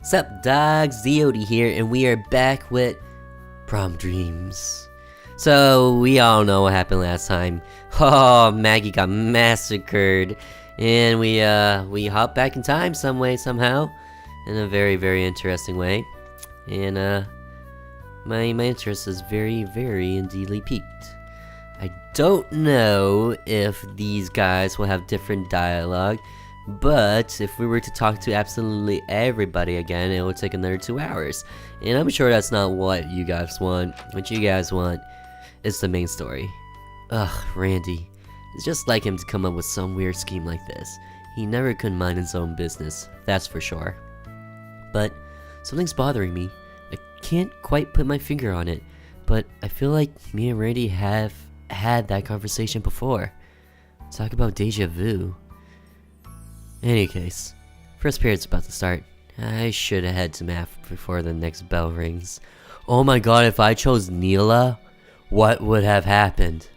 Sup dogs, TheOdie here, and we are back with Prom Dreams. So, we all know what happened last time. Oh, Maggie got massacred, and we hopped back in time some way, somehow, in a very, very interesting way. And, my interest is very, very indeedly piqued. I don't know if these guys will have different dialogue, but if we were to talk to absolutely everybody again, it would take another 2 hours. And I'm sure that's not what you guys want. What you guys want is the main story. Ugh, Randy. It's just like him to come up with some weird scheme like this. He never could mind his own business, that's for sure. But something's bothering me. I can't quite put my finger on it, but I feel like me and Randy have had that conversation before. Talk about deja vu. In any case, first period's about to start. I should head to math before the next bell rings. Oh my god, if I chose Neela, what would have happened?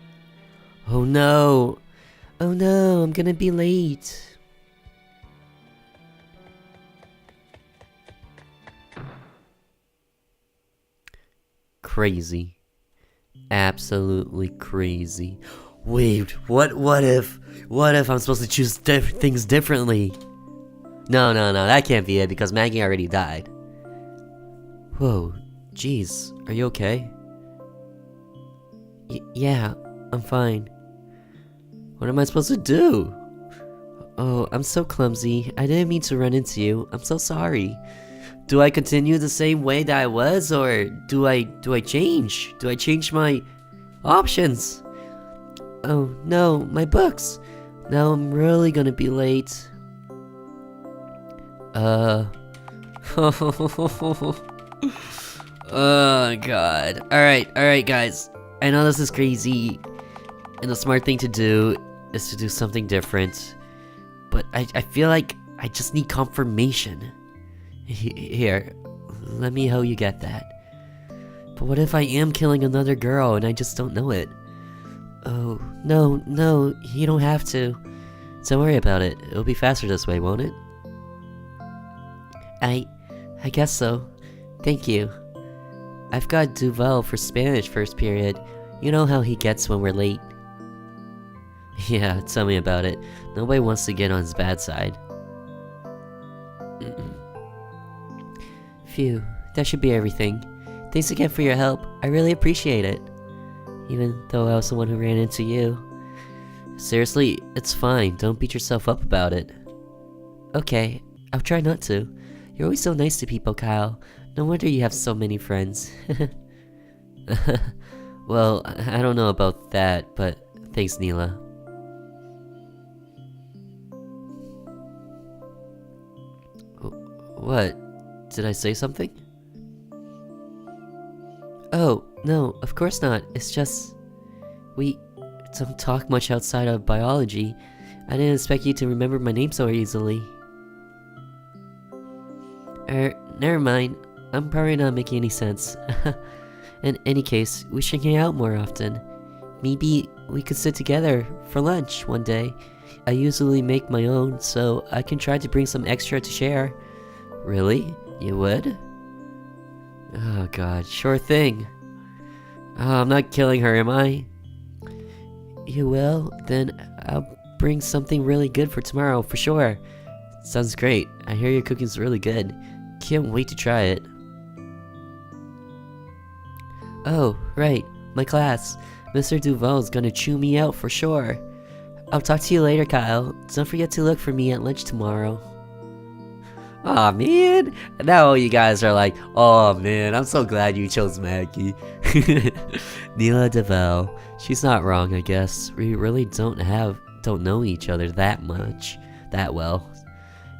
Oh no! Oh no, I'm gonna be late. Crazy. Absolutely crazy. Wait, what if I'm supposed to choose things differently? No, that can't be it because Maggie already died. Whoa, jeez, are you okay? Yeah, I'm fine. What am I supposed to do? Oh, I'm so clumsy. I didn't mean to run into you. I'm so sorry. Do I continue the same way that I was, or do I change? Do I change my options? Oh no, my books! Now I'm really gonna be late. Oh god. Alright guys. I know this is crazy, and the smart thing to do is to do something different. But I feel like I just need confirmation. Here, let me help you get that. But what if I am killing another girl and I just don't know it? Oh, no, you don't have to. Don't worry about it. It'll be faster this way, won't it? I guess so. Thank you. I've got Duval for Spanish first period. You know how he gets when we're late. Yeah, tell me about it. Nobody wants to get on his bad side. Phew, that should be everything. Thanks again for your help. I really appreciate it. Even though I was the one who ran into you. Seriously, it's fine. Don't beat yourself up about it. Okay, I'll try not to. You're always so nice to people, Kyle. No wonder you have so many friends. Well, I don't know about that, but thanks, Neela. What? Did I say something? Oh, no, of course not. It's just... we don't talk much outside of biology. I didn't expect you to remember my name so easily. Never mind. I'm probably not making any sense. In any case, we should hang out more often. Maybe we could sit together for lunch one day. I usually make my own, so I can try to bring some extra to share. Really? You would? Oh god, sure thing. Oh, I'm not killing her, am I? You will? Then I'll bring something really good for tomorrow, for sure. Sounds great. I hear your cooking's really good. Can't wait to try it. Oh, right. My class. Mr. Duval's gonna chew me out for sure. I'll talk to you later, Kyle. Don't forget to look for me at lunch tomorrow. Aw, man. Now all you guys are like, oh man, I'm so glad you chose Maggie. Neela Duval. She's not wrong, I guess. We really don't know each other that well.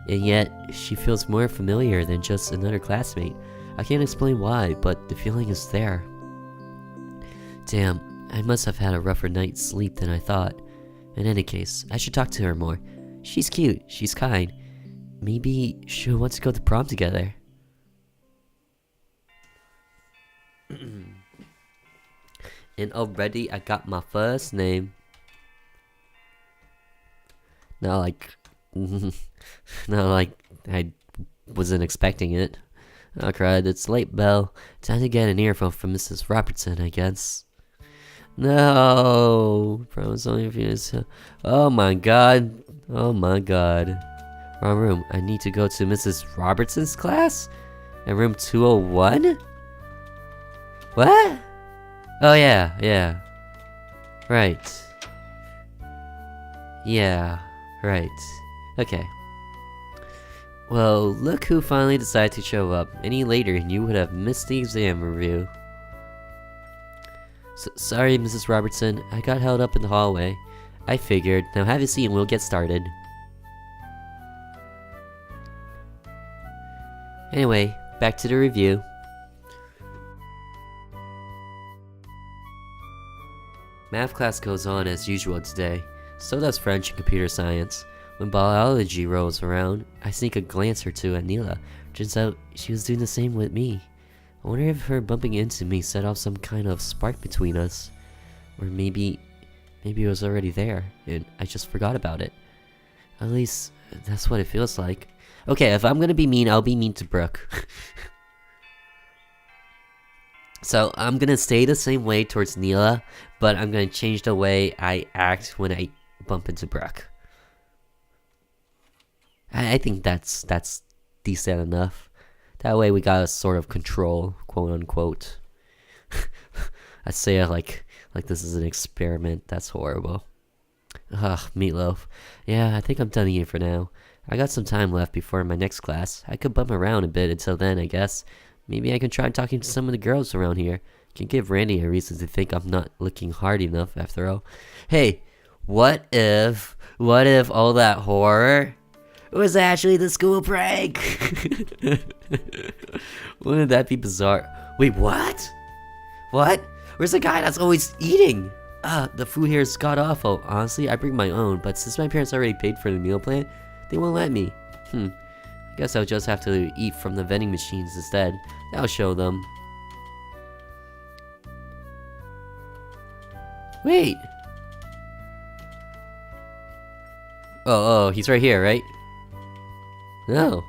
And yet, she feels more familiar than just another classmate. I can't explain why, but the feeling is there. Damn, I must have had a rougher night's sleep than I thought. In any case, I should talk to her more. She's cute, she's kind. Maybe she'll want to go to prom together. And already I got my first name. Not like I wasn't expecting it. I cried. It's late, Belle. Time to get an earphone from Mrs. Robertson, I guess. No! Promise only if you... Oh my god. Oh my god. Wrong room. I need to go to Mrs. Robertson's class? In room 201? What? Oh yeah. Right. Yeah, right. Okay. Well, look who finally decided to show up. Any later and you would have missed the exam review. Sorry, Mrs. Robertson. I got held up in the hallway. I figured. Now have a seat and we'll get started. Anyway, back to the review. Math class goes on as usual today. So does French and computer science. When biology rolls around, I sneak a glance or two at Neela. Turns out she was doing the same with me. I wonder if her bumping into me set off some kind of spark between us. Or maybe it was already there, and I just forgot about it. At least, that's what it feels like. Okay, if I'm gonna be mean, I'll be mean to Brooke. So, I'm gonna stay the same way towards Neela, but I'm gonna change the way I act when I bump into Brooke. I think that's decent enough. That way we got a sort of control, quote unquote. I say it like this is an experiment. That's horrible. Ugh, meatloaf. Yeah, I think I'm done eating for now. I got some time left before my next class. I could bum around a bit until then, I guess. Maybe I can try talking to some of the girls around here. Can give Randy a reason to think I'm not looking hard enough after all. Hey, what if all that horror was actually the school prank? Wouldn't that be bizarre? Wait, what? What? Where's the guy that's always eating? The food here is god awful. Honestly, I bring my own, but since my parents already paid for the meal plan, they won't let me. I guess I'll just have to eat from the vending machines instead. That'll show them. Wait. Oh, he's right here, right? No.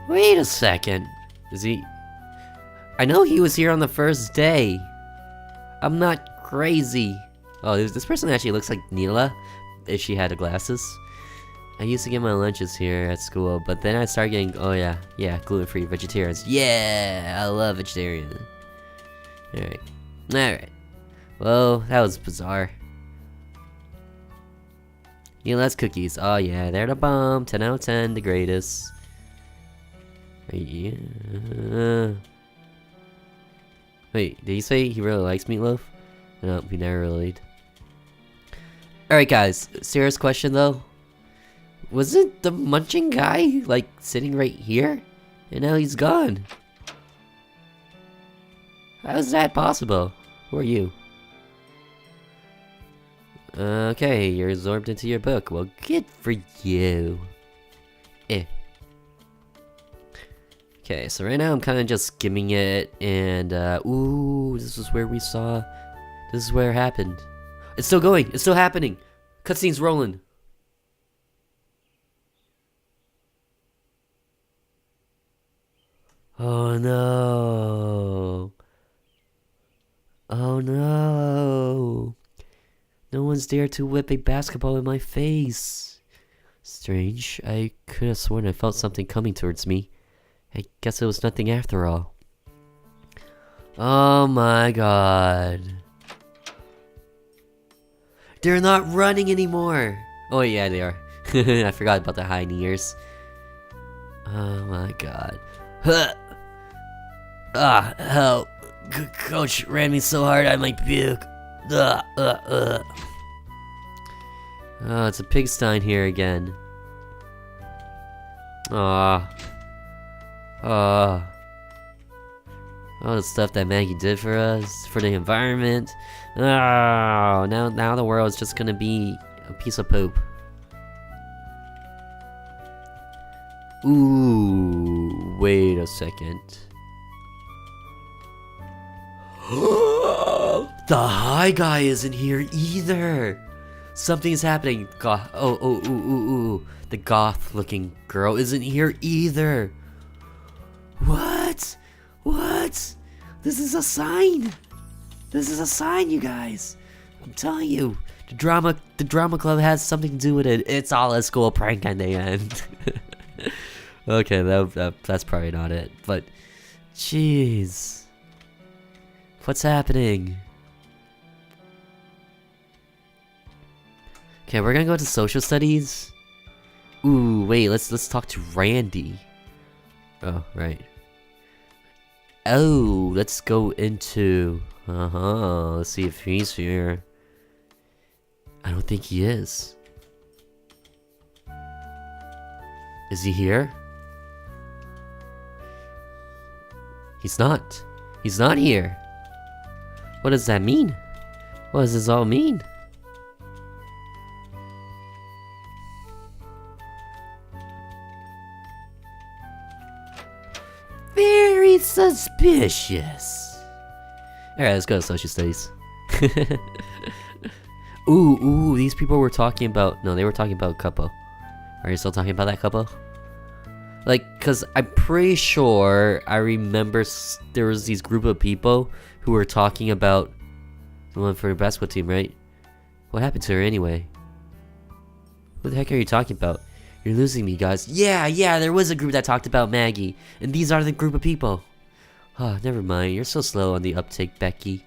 Wait a second. Is he... I know he was here on the first day. I'm not crazy. Oh, this person actually looks like Neela, if she had the glasses. I used to get my lunches here at school, but then I started getting... Oh yeah, gluten-free vegetarians. Yeah, I love vegetarian. Alright. Well, that was bizarre. Neela's cookies. Oh yeah, they're the bomb. 10 out of 10, the greatest. Yeah. Wait, did he say he really likes meatloaf? No, he never really did. Alright guys, serious question though. Wasn't the munching guy, like, sitting right here? And now he's gone. How is that possible? Who are you? Okay, you're absorbed into your book. Well, good for you. Okay, so right now I'm kind of just skimming it, and ooh, this is where we saw. This is where it happened. It's still going. It's still happening. Cutscene's rolling. Oh no. Oh no. No one's dared to whip a basketball in my face. Strange. I could have sworn I felt something coming towards me. I guess it was nothing after all. Oh my god. They're not running anymore. Oh yeah, they are. I forgot about the high ears. Oh my god. Huh. Help. Coach ran me so hard I might puke. Oh, it's a pigsty here again. All the stuff that Maggie did for us, for the environment. Oh, now the world's just gonna be a piece of poop. Ooh, wait a second. The high guy isn't here either. Something's happening. Goth. Ooh. The goth-looking girl isn't here either. What? This is a sign. You guys. I'm telling you. The drama club has something to do with it. It's all a school prank in the end. Okay, that's probably not it. But, jeez. What's happening? Okay, we're gonna go to social studies. Ooh, wait, let's talk to Randy. Oh, right. Oh, let's go into... let's see if he's here. I don't think he is. Is he here? He's not. He's not here. What does that mean? What does this all mean? Very suspicious. Alright, let's go to social studies. Ooh, these people were talking about... No, they were talking about a couple. Are you still talking about that couple? Like, cause I'm pretty sure I remember there was these group of people who were talking about the one for the basketball team, right? What happened to her anyway? What the heck are you talking about? You're losing me, guys. Yeah, there was a group that talked about Maggie, and these are the group of people. Oh, never mind. You're so slow on the uptake, Becky.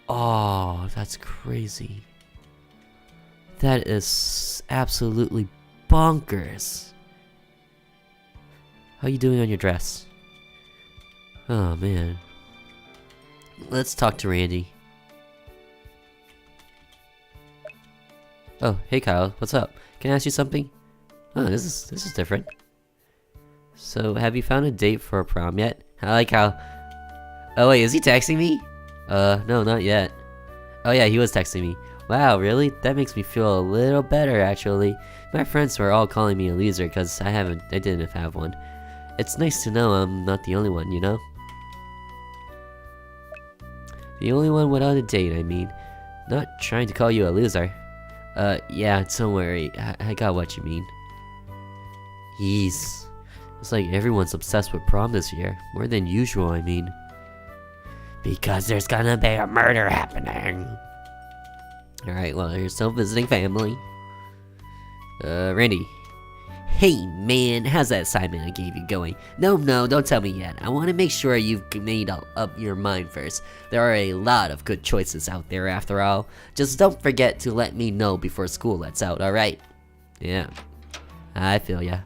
Oh, that's crazy. That is absolutely bonkers. How you doing on your dress? Oh, man. Let's talk to Randy. Oh, hey Kyle, what's up? Can I ask you something? Oh, this is different. So, have you found a date for prom yet? I like how... Oh wait, is he texting me? No, not yet. Oh yeah, he was texting me. Wow, really? That makes me feel a little better, actually. My friends were all calling me a loser because I didn't have one. It's nice to know I'm not the only one, you know? The only one without a date, I mean. Not trying to call you a loser. Yeah, don't worry. I got what you mean. Yeez. It's like everyone's obsessed with prom this year. More than usual, I mean. Because there's gonna be a murder happening. Alright, well, you're still visiting family. Randy. Hey, man, how's that assignment I gave you going? No, don't tell me yet. I want to make sure you've made up your mind first. There are a lot of good choices out there, after all. Just don't forget to let me know before school lets out, alright? Yeah, I feel ya.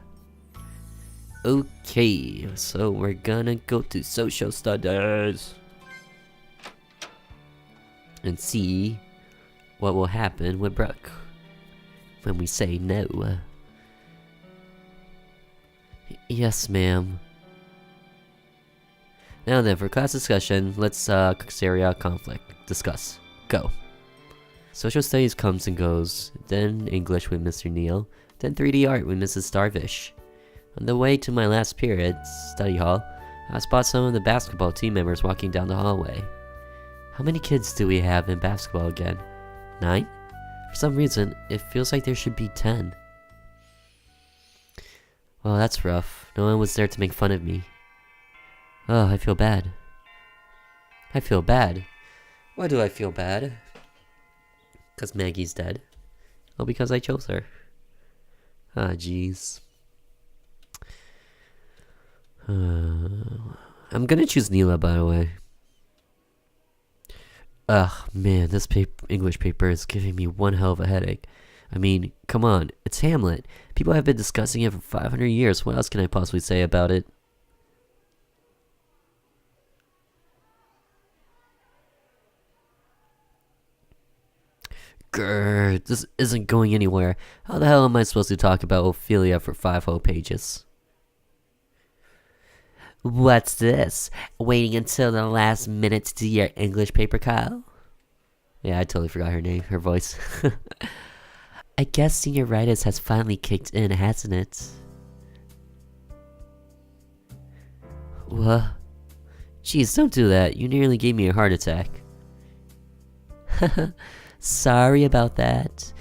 Okay, so we're gonna go to social studies. And see what will happen with Brooke when we say no. Yes, ma'am. Now then, for class discussion, let's carry out conflict. Discuss. Go. Social studies comes and goes, then English with Mr. Neal, then 3D art with Mrs. Starfish. On the way to my last period, study hall, I spot some of the basketball team members walking down the hallway. How many kids do we have in basketball again? 9? For some reason, it feels like there should be 10. Well, that's rough. No one was there to make fun of me. Oh, I feel bad. I feel bad. Why do I feel bad? Because Maggie's dead. Oh, because I chose her. Ah, jeez. I'm gonna choose Neela, by the way. Ugh, man, this English paper is giving me one hell of a headache. I mean, come on, it's Hamlet. People have been discussing it for 500 years. What else can I possibly say about it? Grrr, this isn't going anywhere. How the hell am I supposed to talk about Ophelia for 5 whole pages? What's this? Waiting until the last minute to do your English paper, Kyle? Yeah, I totally forgot her name, her voice. I guess senioritis has finally kicked in, hasn't it? What? Jeez, don't do that. You nearly gave me a heart attack. Sorry about that.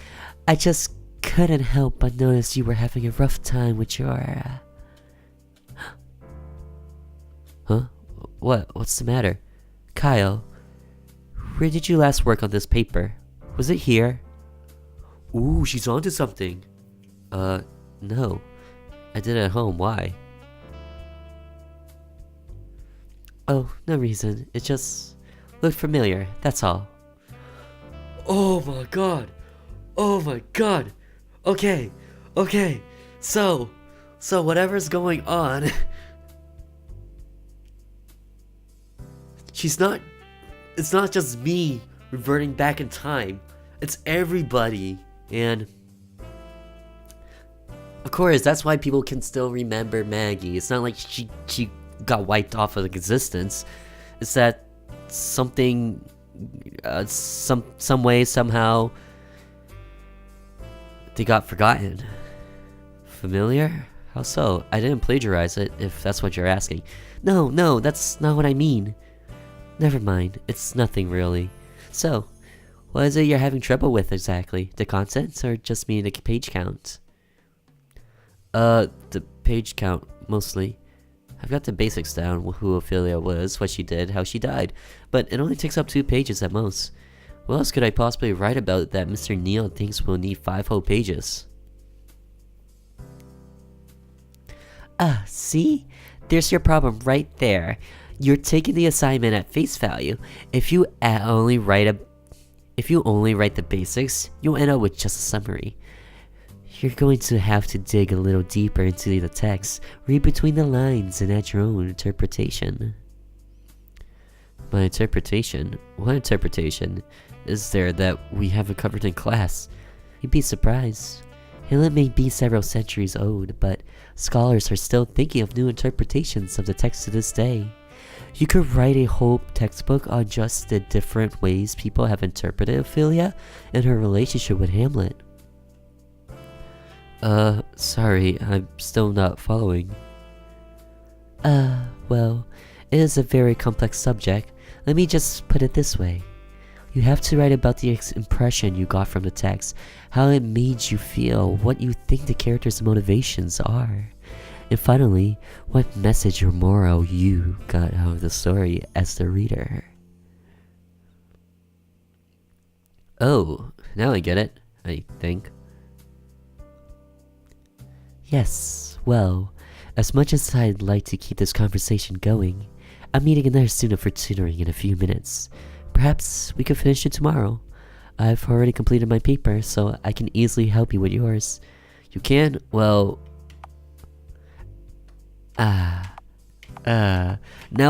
I just couldn't help but notice you were having a rough time with your... Huh? What's the matter? Kyle, where did you last work on this paper? Was it here? Ooh, she's onto something. No. I did it at home. Why? Oh, no reason. It just looked familiar, that's all. Oh my god. Oh my god. Okay. So whatever's going on... It's not just me reverting back in time. It's everybody. And of course, that's why people can still remember Maggie. It's not like she got wiped off of existence. It's that something, some way, somehow, they got forgotten. Familiar? How so? I didn't plagiarize it, if that's what you're asking. No, that's not what I mean. Never mind, it's nothing really. So, what is it you're having trouble with exactly? The contents or just meaning the page count? The page count, mostly. I've got the basics down, who Ophelia was, what she did, how she died, but it only takes up 2 pages at most. What else could I possibly write about that Mr. Neal thinks will need 5 whole pages? See? There's your problem right there. You're taking the assignment at face value. If you only write the basics, you'll end up with just a summary. You're going to have to dig a little deeper into the text, read between the lines, and add your own interpretation. My interpretation? What interpretation is there that we haven't covered in class? You'd be surprised. Hamlet may be several centuries old, but scholars are still thinking of new interpretations of the text to this day. You could write a whole textbook on just the different ways people have interpreted Ophelia and her relationship with Hamlet. Sorry, I'm still not following. Well, it is a very complex subject. Let me just put it this way. You have to write about the impression you got from the text, how it made you feel, what you think the characters' motivations are. And finally, what message or moral you got out of the story as the reader. Oh, now I get it, I think. Yes, well, as much as I'd like to keep this conversation going, I'm meeting another student for tutoring in a few minutes. Perhaps we could finish it tomorrow. I've already completed my paper, so I can easily help you with yours. You can? Well... now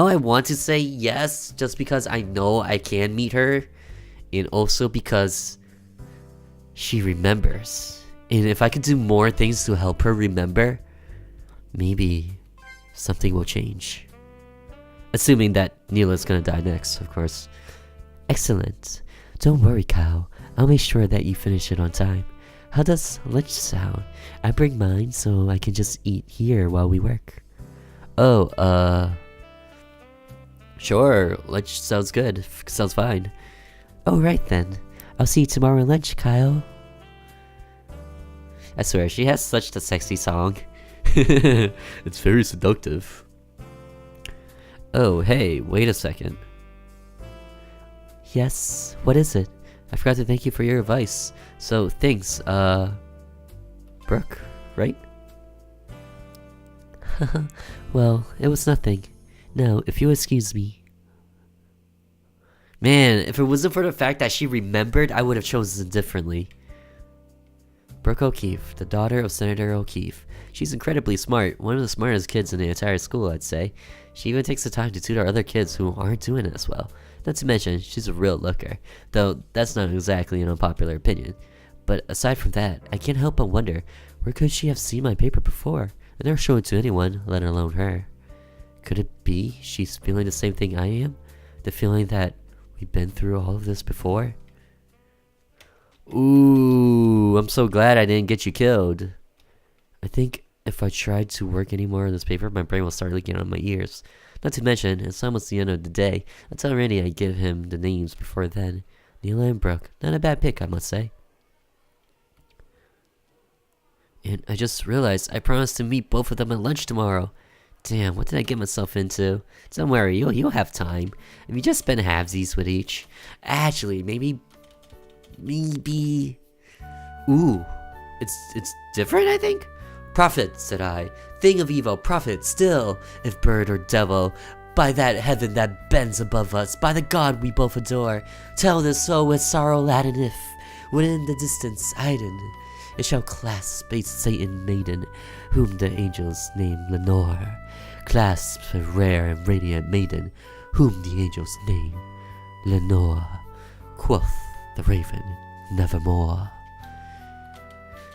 I want to say yes, just because I know I can meet her, and also because she remembers. And if I could do more things to help her remember, maybe something will change. Assuming that Neela's gonna die next, of course. Excellent. Don't worry, Kyle. I'll make sure that you finish it on time. How does lunch sound? I bring mine so I can just eat here while we work. Oh, sure. Lunch sounds good. Sounds fine. Oh, right then. I'll see you tomorrow at lunch, Kyle. I swear, she has such a sexy song. It's very seductive. Oh, hey, wait a second. Yes, what is it? I forgot to thank you for your advice. So, thanks, Brooke, right? Well, it was nothing. Now, if you'll excuse me. Man, if it wasn't for the fact that she remembered, I would have chosen differently. Brooke O'Keefe, the daughter of Senator O'Keefe. She's incredibly smart, one of the smartest kids in the entire school, I'd say. She even takes the time to tutor other kids who aren't doing as well. Not to mention, she's a real looker, though that's not exactly an unpopular opinion. But aside from that, I can't help but wonder, where could she have seen my paper before? I never showed it to anyone, let alone her. Could it be she's feeling the same thing I am? The feeling that we've been through all of this before? Ooh, I'm so glad I didn't get you killed. I think if I tried to work any more on this paper, my brain will start leaking out of my ears. Not to mention, it's almost the end of the day. That's already I give him the names before then. Neela and Brooke. Not a bad pick, I must say. And I just realized I promised to meet both of them at lunch tomorrow. Damn, what did I get myself into? Don't worry, you'll have time. If you just spend halvesies with each. Actually, maybe... Ooh, it's different, I think? Prophet, said I. Thing of evil, prophet, still, if bird or devil. By that heaven that bends above us, by the God we both adore. Tell this soul with sorrow laden if, within the distance hidden, it shall clasp a Satan maiden, whom the angels name Lenore. Clasp a rare and radiant maiden, whom the angels name Lenore. Quoth the raven, nevermore.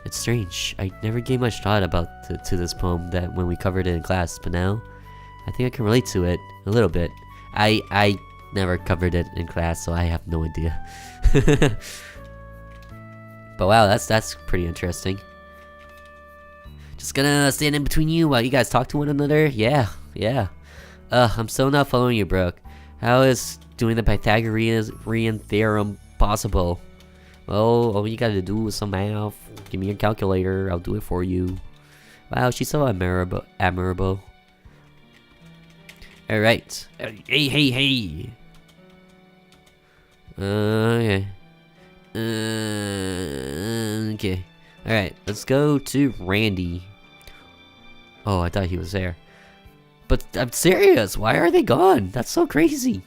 It's strange. I never gave much thought to this poem that when we covered it in class, but now I think I can relate to it a little bit. I never covered it in class, so I have no idea. But wow, that's pretty interesting. Just gonna stand in between you while you guys talk to one another. Yeah. I'm still not following you, Brooke. How is doing the Pythagorean theorem possible? Well, all you gotta do is some math. Give me your calculator. I'll do it for you. Wow, she's so admirable. Alright. Hey. Okay. Okay. Alright, let's go to Randy. Oh, I thought he was there. But I'm serious, why are they gone? That's so crazy.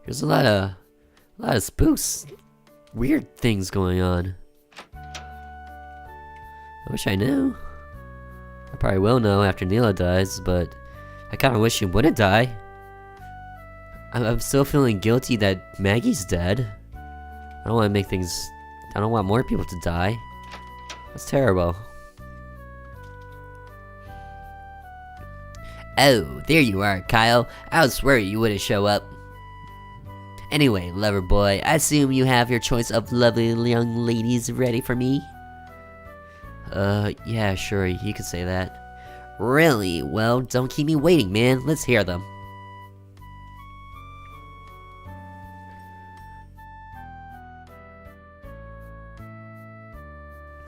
There's a lot of spooks. Weird things going on. I wish I knew. I probably will know after Neela dies, but I kinda wish she wouldn't die. I'm still feeling guilty that Maggie's dead. I don't want more people to die. That's terrible. Oh, there you are, Kyle. I was worried you wouldn't show up. Anyway, lover boy, I assume you have your choice of lovely young ladies ready for me? Yeah, sure, you could say that. Really? Well, don't keep me waiting, man. Let's hear them.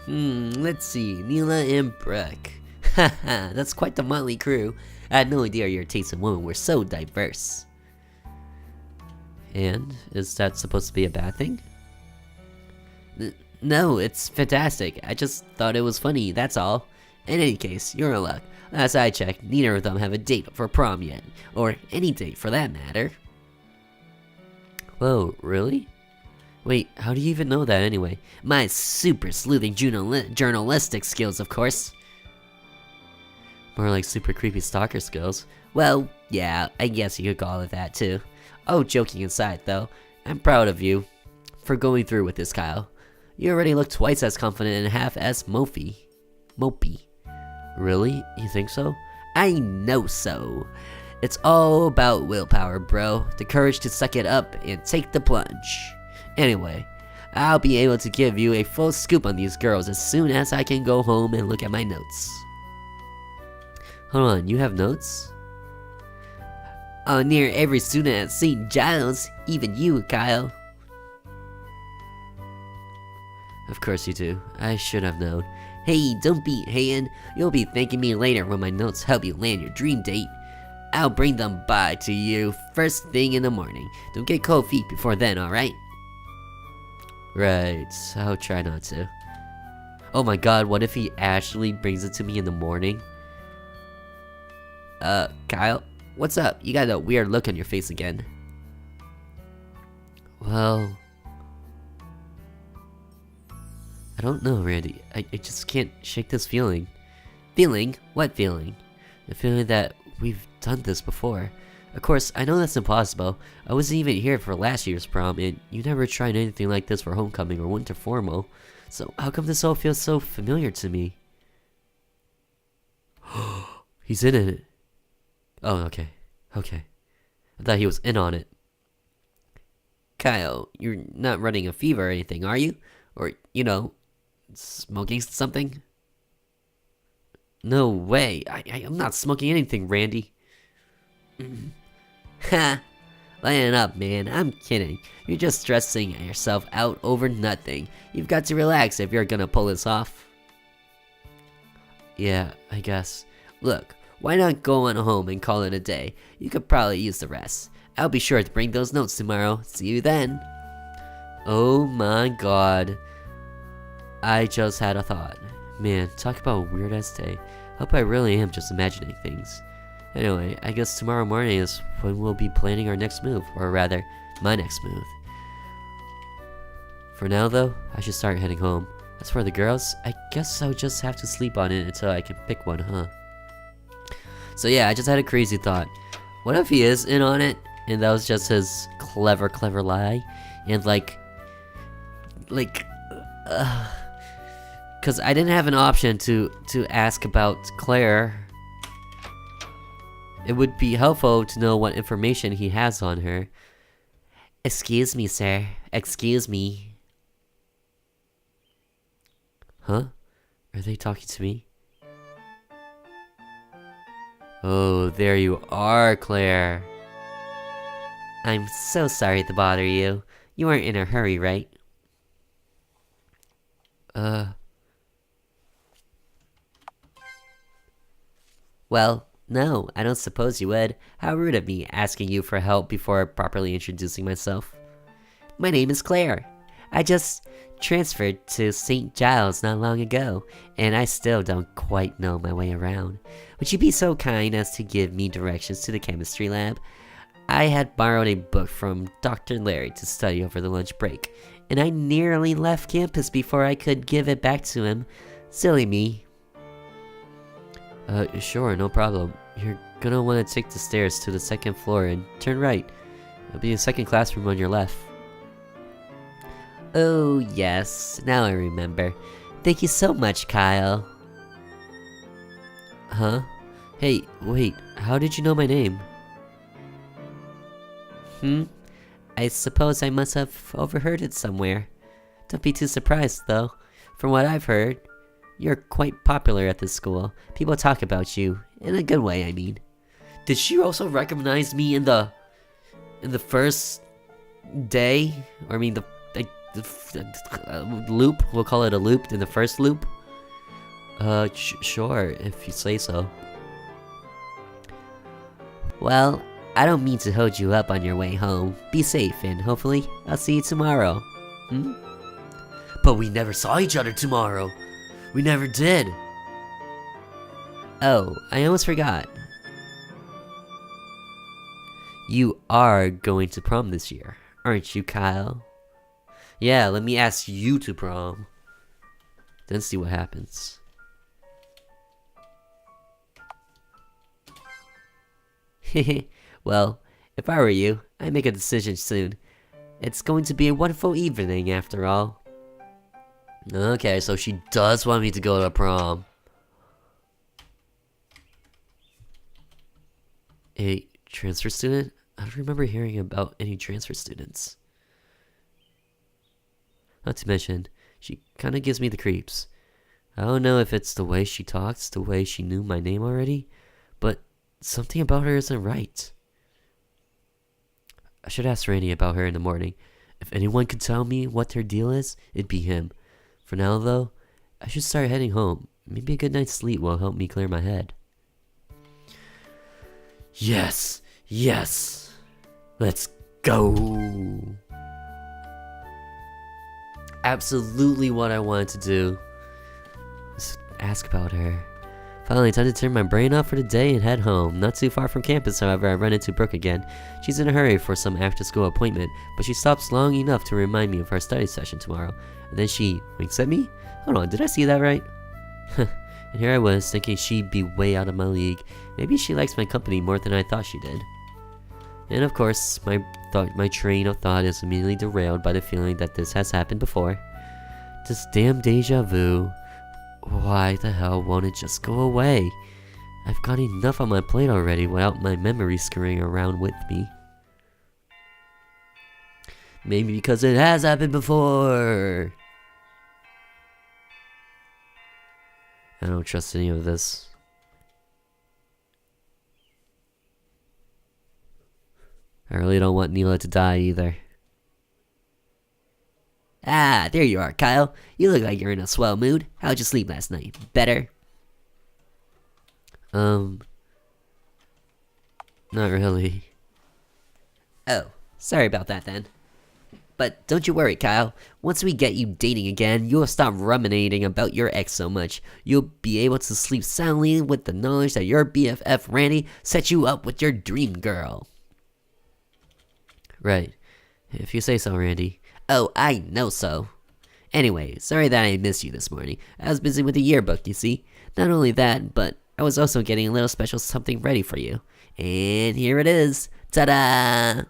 Let's see. Neela and Brooke. Haha, that's quite the motley crew. I had no idea your tastes in women were so diverse. And is that supposed to be a bad thing? No, it's fantastic. I just thought it was funny, that's all. In any case, you're in luck. Last I checked, neither of them have a date for prom yet. Or any date for that matter. Whoa, really? Wait, how do you even know that anyway? My super sleuthing journalistic skills, of course. More like super creepy stalker skills. Well, yeah, I guess you could call it that too. Oh, joking aside though, I'm proud of you for going through with this, Kyle. You already look twice as confident and half as mopey. Really? You think so? I know so. It's all about willpower, bro. The courage to suck it up and take the plunge. Anyway, I'll be able to give you a full scoop on these girls as soon as I can go home and look at my notes. Hold on, you have notes? On near every student at St. Giles, even you, Kyle. Of course you do. I should have known. Hey, don't be hating. You'll be thanking me later when my notes help you land your dream date. I'll bring them by to you first thing in the morning. Don't get cold feet before then, alright? Right, I'll try not to. Oh my god, what if he actually brings it to me in the morning? Kyle? What's up? You got a weird look on your face again. Well... I don't know, Randy. I just can't shake this feeling. Feeling? What feeling? The feeling that we've done this before. Of course, I know that's impossible. I wasn't even here for last year's prom, and you never tried anything like this for homecoming or winter formal. So how come this all feels so familiar to me? He's in it. Oh, okay. Okay. I thought he was in on it. Kyle, you're not running a fever or anything, are you? Or, you know, smoking something? No way. I'm not smoking anything, Randy. Ha! Lighten up, man. I'm kidding. You're just stressing yourself out over nothing. You've got to relax if you're gonna pull this off. Yeah, I guess. Look, why not go on home and call it a day? You could probably use the rest. I'll be sure to bring those notes tomorrow. See you then. Oh my god. I just had a thought. Man, talk about a weird ass day. Hope I really am just imagining things. Anyway, I guess tomorrow morning is when we'll be planning our next move. Or rather, my next move. For now though, I should start heading home. As for the girls, I guess I'll just have to sleep on it until I can pick one, huh? So yeah, I just had a crazy thought. What if he is in on it, and that was just his clever lie? And cause I didn't have an option to ask about Claire. It would be helpful to know what information he has on her. Excuse me, sir. Excuse me. Huh? Are they talking to me? Oh, there you are, Claire. I'm so sorry to bother you. You weren't in a hurry, right? Well, no, I don't suppose you would. How rude of me asking you for help before properly introducing myself. My name is Claire. I just transferred to St. Giles not long ago, and I still don't quite know my way around. Would you be so kind as to give me directions to the chemistry lab? I had borrowed a book from Dr. Larry to study over the lunch break, and I nearly left campus before I could give it back to him. Silly me. Sure, no problem. You're gonna want to take the stairs to the second floor and turn right. There'll be a second classroom on your left. Oh, yes. Now I remember. Thank you so much, Kyle. Huh? Hey, wait. How did you know my name? I suppose I must have overheard it somewhere. Don't be too surprised, though. From what I've heard, you're quite popular at this school. People talk about you. In a good way, I mean. Did she also recognize me in the first day? Or I mean, the loop? We'll call it a loop in the first loop? Sure, if you say so. Well, I don't mean to hold you up on your way home. Be safe, and hopefully, I'll see you tomorrow. But we never saw each other tomorrow. We never did. Oh, I almost forgot. You are going to prom this year, aren't you, Kyle? Yeah, let me ask you to prom. Then see what happens. Well, if I were you, I'd make a decision soon. It's going to be a wonderful evening after all. Okay, so she does want me to go to prom. A transfer student? I don't remember hearing about any transfer students. Not to mention, she kinda gives me the creeps. I don't know if it's the way she talks, the way she knew my name already, but something about her isn't right. I should ask Randy about her in the morning. If anyone could tell me what her deal is, it'd be him. For now, though, I should start heading home. Maybe a good night's sleep will help me clear my head. Yes! Yes! Let's go! Absolutely what I wanted to do. Just ask about her. Finally, time to turn my brain off for the day and head home. Not too far from campus, however, I run into Brooke again. She's in a hurry for some after-school appointment, but she stops long enough to remind me of our study session tomorrow. And then she winks at me? Hold on, did I see that right? And here I was, thinking she'd be way out of my league. Maybe she likes my company more than I thought she did. And of course, my train of thought is immediately derailed by the feeling that this has happened before. This damn deja vu. Why the hell won't it just go away? I've got enough on my plate already without my memory scurrying around with me. Maybe because it has happened before. I don't trust any of this. I really don't want Neela to die either. Ah, there you are, Kyle. You look like you're in a swell mood. How'd you sleep last night? Better? Not really. Oh, sorry about that then. But don't you worry, Kyle. Once we get you dating again, you'll stop ruminating about your ex so much. You'll be able to sleep soundly with the knowledge that your BFF Randy set you up with your dream girl. Right. If you say so, Randy. Oh, I know so. Anyway, sorry that I missed you this morning. I was busy with the yearbook, you see. Not only that, but I was also getting a little special something ready for you. And here it is. Ta-da!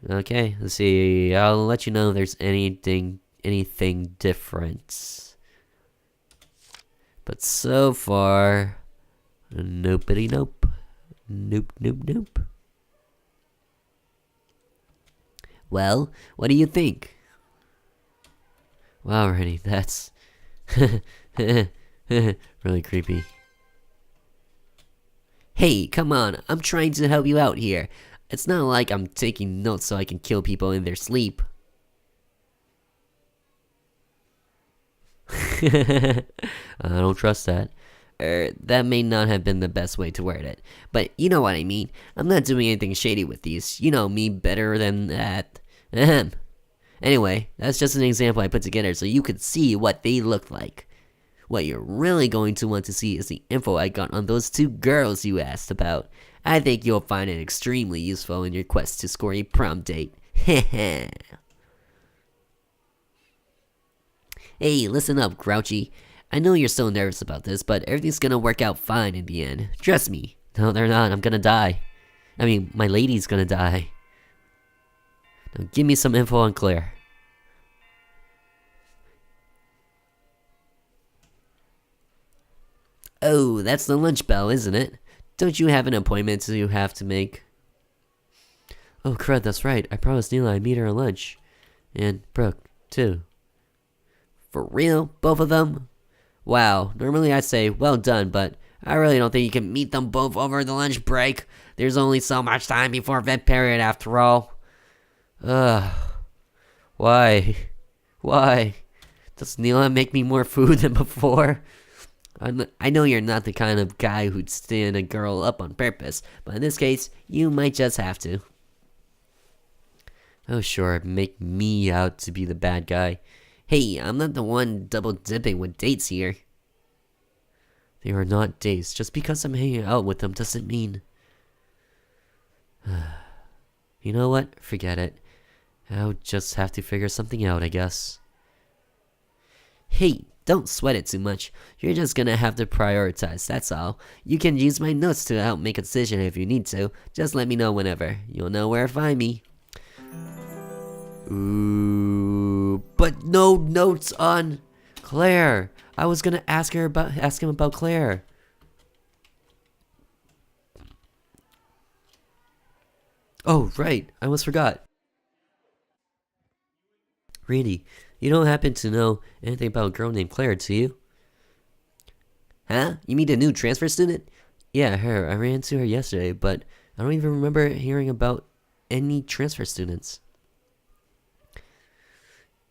Okay, let's see. I'll let you know if there's anything different. But so far, nopity nope. Nope. Well, what do you think? Wow, Rennie, that's really creepy. Hey, come on, I'm trying to help you out here. It's not like I'm taking notes so I can kill people in their sleep. I don't trust that. That may not have been the best way to word it. But you know what I mean. I'm not doing anything shady with these. You know me better than that. Ahem. Anyway, that's just an example I put together so you could see what they look like. What you're really going to want to see is the info I got on those 2 girls you asked about. I think you'll find it extremely useful in your quest to score a prom date. Heh. Hey, listen up, Grouchy. I know you're so nervous about this, but everything's gonna work out fine in the end. Trust me. No, they're not. I'm gonna die. I mean, my lady's gonna die. Now give me some info on Claire. Oh, that's the lunch bell, isn't it? Don't you have an appointment you have to make? Oh, crud, that's right. I promised Neela I'd meet her at lunch. And Brooke, too. For real? Both of them? Wow, normally I'd say, well done, but I really don't think you can meet them both over the lunch break. There's only so much time before vet period after all. Ugh. Why? Why? Does Neela make me more food than before? I know you're not the kind of guy who'd stand a girl up on purpose, but in this case, you might just have to. Oh sure, make me out to be the bad guy. Hey, I'm not the one double dipping with dates here. They are not dates. Just because I'm hanging out with them doesn't mean... You know what? Forget it. I'll just have to figure something out, I guess. Hey, don't sweat it too much. You're just gonna have to prioritize, that's all. You can use my notes to help make a decision if you need to. Just let me know whenever. You'll know where to find me. Ooh, but no notes on Claire. I was gonna ask him about Claire. Oh, right. I almost forgot. Randy, you don't happen to know anything about a girl named Claire, do you? Huh? You mean the new transfer student? Yeah, her. I ran into her yesterday, but I don't even remember hearing about any transfer students.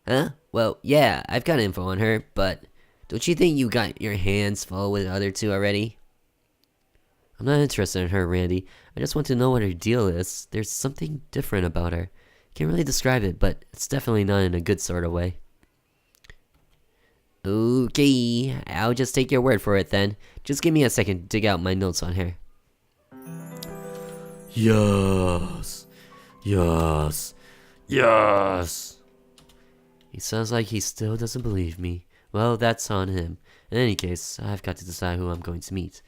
Huh? Well, yeah, I've got info on her, but don't you think you got your hands full with the other 2 already? I'm not interested in her, Randy. I just want to know what her deal is. There's something different about her. Can't really describe it, but it's definitely not in a good sort of way. Okay, I'll just take your word for it then. Just give me a second to dig out my notes on her. Yes. Yes. Yes. He sounds like he still doesn't believe me. Well, that's on him. In any case, I've got to decide who I'm going to meet.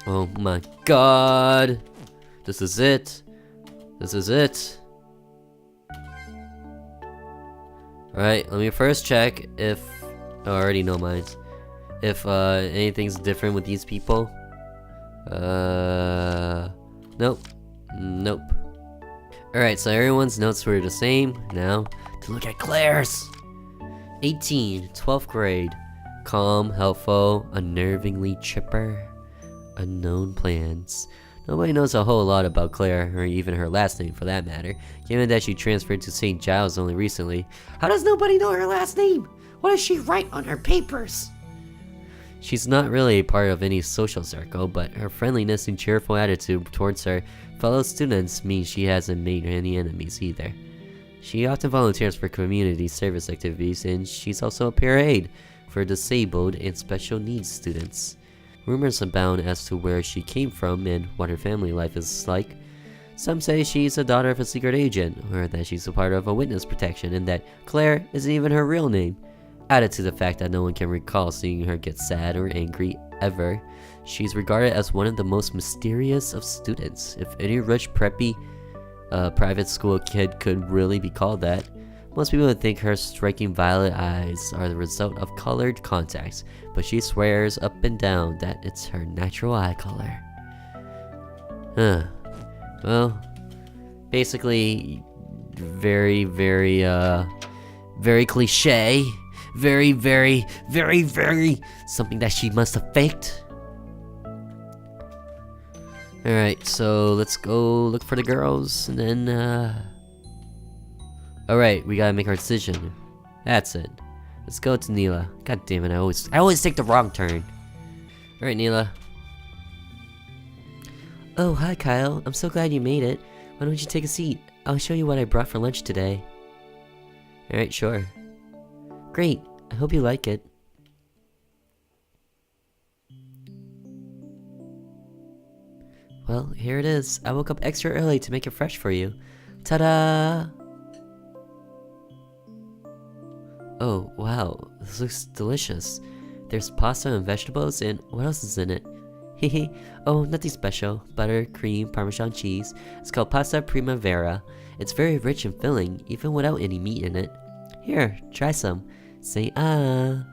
Oh my god! This is it. This is it. Alright, let me first check if... Oh, I already know mine. If anything's different with these people. Nope. Nope. Alright, so everyone's notes were the same. Now, to look at Claire's! 18, 12th grade. Calm, helpful, unnervingly chipper. Unknown plans. Nobody knows a whole lot about Claire, or even her last name for that matter, given that she transferred to St. Giles only recently. How does nobody know her last name? What does she write on her papers? She's not really a part of any social circle, but her friendliness and cheerful attitude towards her fellow students means she hasn't made any enemies either. She often volunteers for community service activities, and she's also a peer aide for disabled and special needs students. Rumors abound as to where she came from and what her family life is like. Some say she's a daughter of a secret agent, or that she's a part of a witness protection, and that Claire isn't even her real name. Added to the fact that no one can recall seeing her get sad or angry ever, she's regarded as one of the most mysterious of students. If any rich, preppy, private school kid could really be called that. Most people would think her striking violet eyes are the result of colored contacts, but she swears up and down that it's her natural eye color. Well, basically, very cliche. Very something that she must have faked. Alright, so let's go look for the girls, and then, Alright, we gotta make our decision. That's it. Let's go to Neela. God damn it, I always take the wrong turn. Alright, Neela. Oh, hi Kyle. I'm so glad you made it. Why don't you take a seat? I'll show you what I brought for lunch today. Alright, sure. Great. I hope you like it. Well, here it is. I woke up extra early to make it fresh for you. Ta-da! Oh, wow. This looks delicious. There's pasta and vegetables, and what else is in it? Hehe. Oh, nothing special. Butter, cream, Parmesan cheese. It's called pasta primavera. It's very rich and filling, even without any meat in it. Here, try some. Say ah.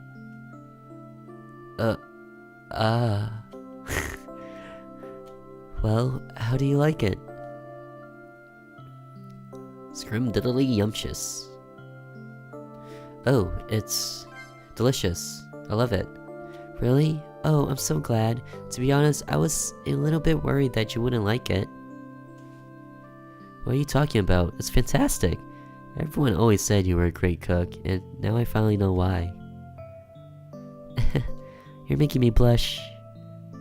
Well, how do you like it? Scrimdiddly-yumptious. Oh, it's delicious. I love it. Really? Oh, I'm so glad. To be honest, I was a little bit worried that you wouldn't like it. What are you talking about? It's fantastic. Everyone always said you were a great cook, and now I finally know why. You're making me blush.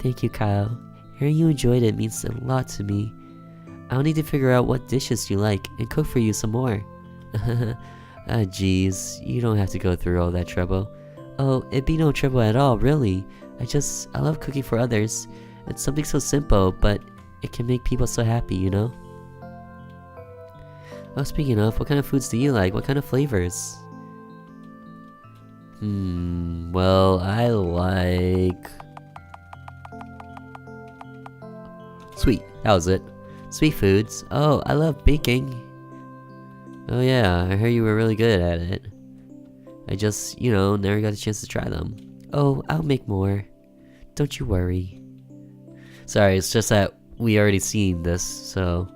Thank you, Kyle. Hearing you enjoyed it means a lot to me. I'll need to figure out what dishes you like and cook for you some more. Ah, jeez, you don't have to go through all that trouble. Oh, it'd be no trouble at all, really. I love cooking for others. It's something so simple, but it can make people so happy, you know? Oh, speaking of, what kind of foods do you like? What kind of flavors? Well, I like... Sweet, that was it. Sweet foods. Oh, I love baking. Oh yeah, I heard you were really good at it. I just, never got a chance to try them. Oh, I'll make more. Don't you worry. Sorry, it's just that we already seen this, so...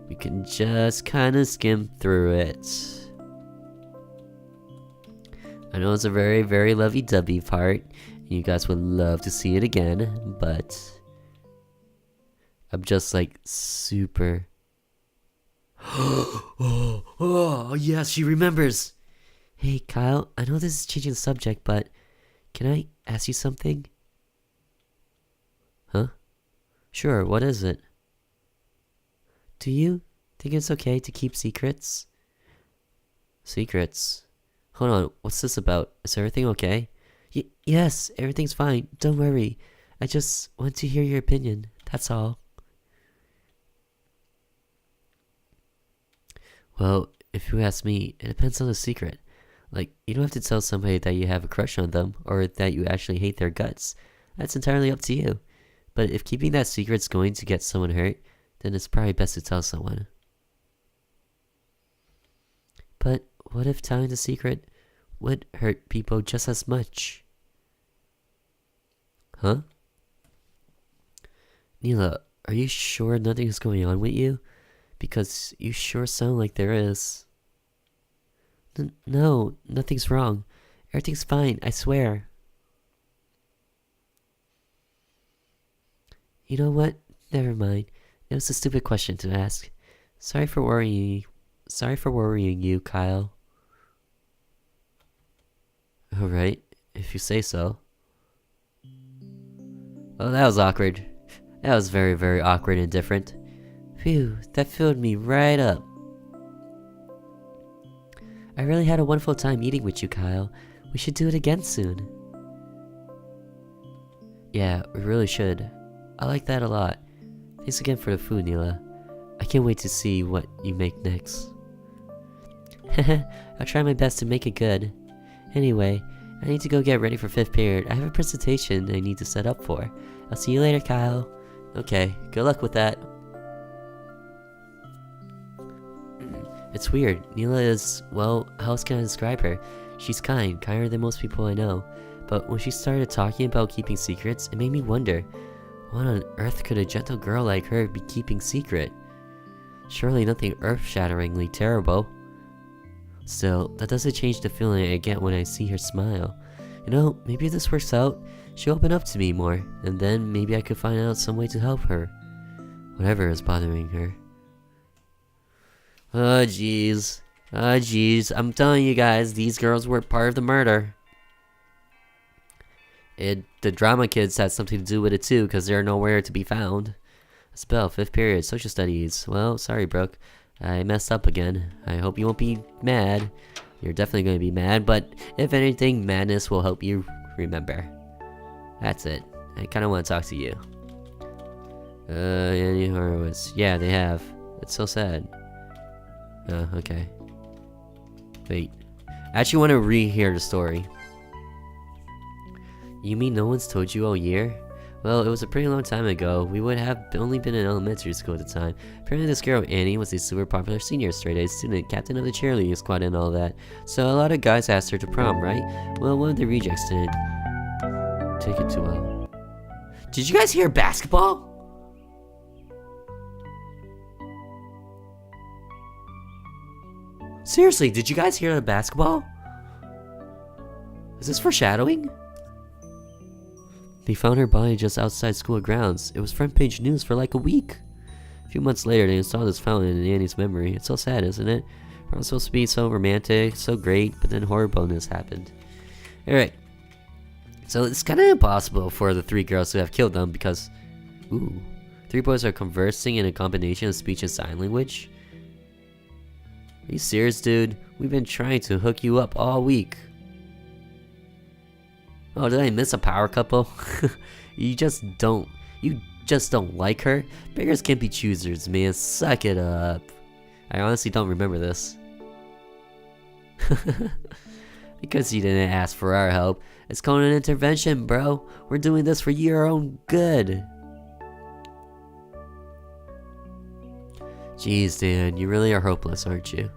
we can just kinda skim through it. I know it's a very lovey-dovey part, and you guys would love to see it again, but... I'm just like, super... oh, yes, she remembers! Hey, Kyle, I know this is changing the subject, but... can I ask you something? Huh? Sure, what is it? Do you think it's okay to keep secrets? Secrets? Hold on, what's this about? Is everything okay? Yes, everything's fine. Don't worry. I just want to hear your opinion. That's all. Well, if you ask me, it depends on the secret. Like, you don't have to tell somebody that you have a crush on them, or that you actually hate their guts. That's entirely up to you. But if keeping that secret's going to get someone hurt, then it's probably best to tell someone. But what if telling the secret would hurt people just as much? Huh? Neela, are you sure nothing's going on with you? Because you sure sound like there is. No, nothing's wrong. Everything's fine, I swear. You know what? Never mind. It was a stupid question to ask. Sorry for worrying. Sorry for worrying you, Kyle. Alright, if you say so. Oh, that was awkward. That was very, very awkward and different. Phew, that filled me right up. I really had a wonderful time eating with you, Kyle. We should do it again soon. Yeah, we really should. I like that a lot. Thanks again for the food, Neela. I can't wait to see what you make next. I'll try my best to make it good. Anyway, I need to go get ready for 5th period. I have a presentation I need to set up for. I'll see you later, Kyle. Okay, good luck with that. It's weird. Neela is, well, how else can I describe her? She's kind, kinder than most people I know. But when she started talking about keeping secrets, it made me wonder, what on earth could a gentle girl like her be keeping secret? Surely nothing earth-shatteringly terrible. Still, that doesn't change the feeling I get when I see her smile. You know, maybe if this works out, she'll open up to me more, and then maybe I could find out some way to help her. Whatever is bothering her. Oh jeez. Oh jeez. I'm telling you guys, these girls were part of the murder. The drama kids had something to do with it too, because they're nowhere to be found. Spell, 5th period, social studies. Well, sorry, Brooke. I messed up again. I hope you won't be mad. You're definitely going to be mad, but if anything, madness will help you remember. That's it. I kind of want to talk to you. Any horrors? Yeah, they have. It's so sad. Oh, okay. Wait. I actually want to rehear the story. You mean no one's told you all year? Well, it was a pretty long time ago. We would have only been in elementary school at the time. Apparently this girl, Annie, was a super popular senior straight-A student, captain of the cheerleading squad and all that. So a lot of guys asked her to prom, right? Well, one of the rejects didn't take it too well. Did you guys hear basketball? Seriously, did you guys hear the basketball? Is this foreshadowing? They found her body just outside school grounds. It was front page news for like a week. A few months later, they installed this fountain in Annie's memory. It's so sad, isn't it? We're supposed to be so romantic, so great, but then horribleness happened. Alright. So it's kind of impossible for the 3 girls to have killed them because... Ooh. 3 boys are conversing in a combination of speech and sign language? Are you serious, dude? We've been trying to hook you up all week. Oh, did I miss a power couple? You just don't like her? Beggars can't be choosers, man. Suck it up. I honestly don't remember this. Because you didn't ask for our help. It's called an intervention, bro. We're doing this for your own good. Jeez, Dan, you really are hopeless, aren't you?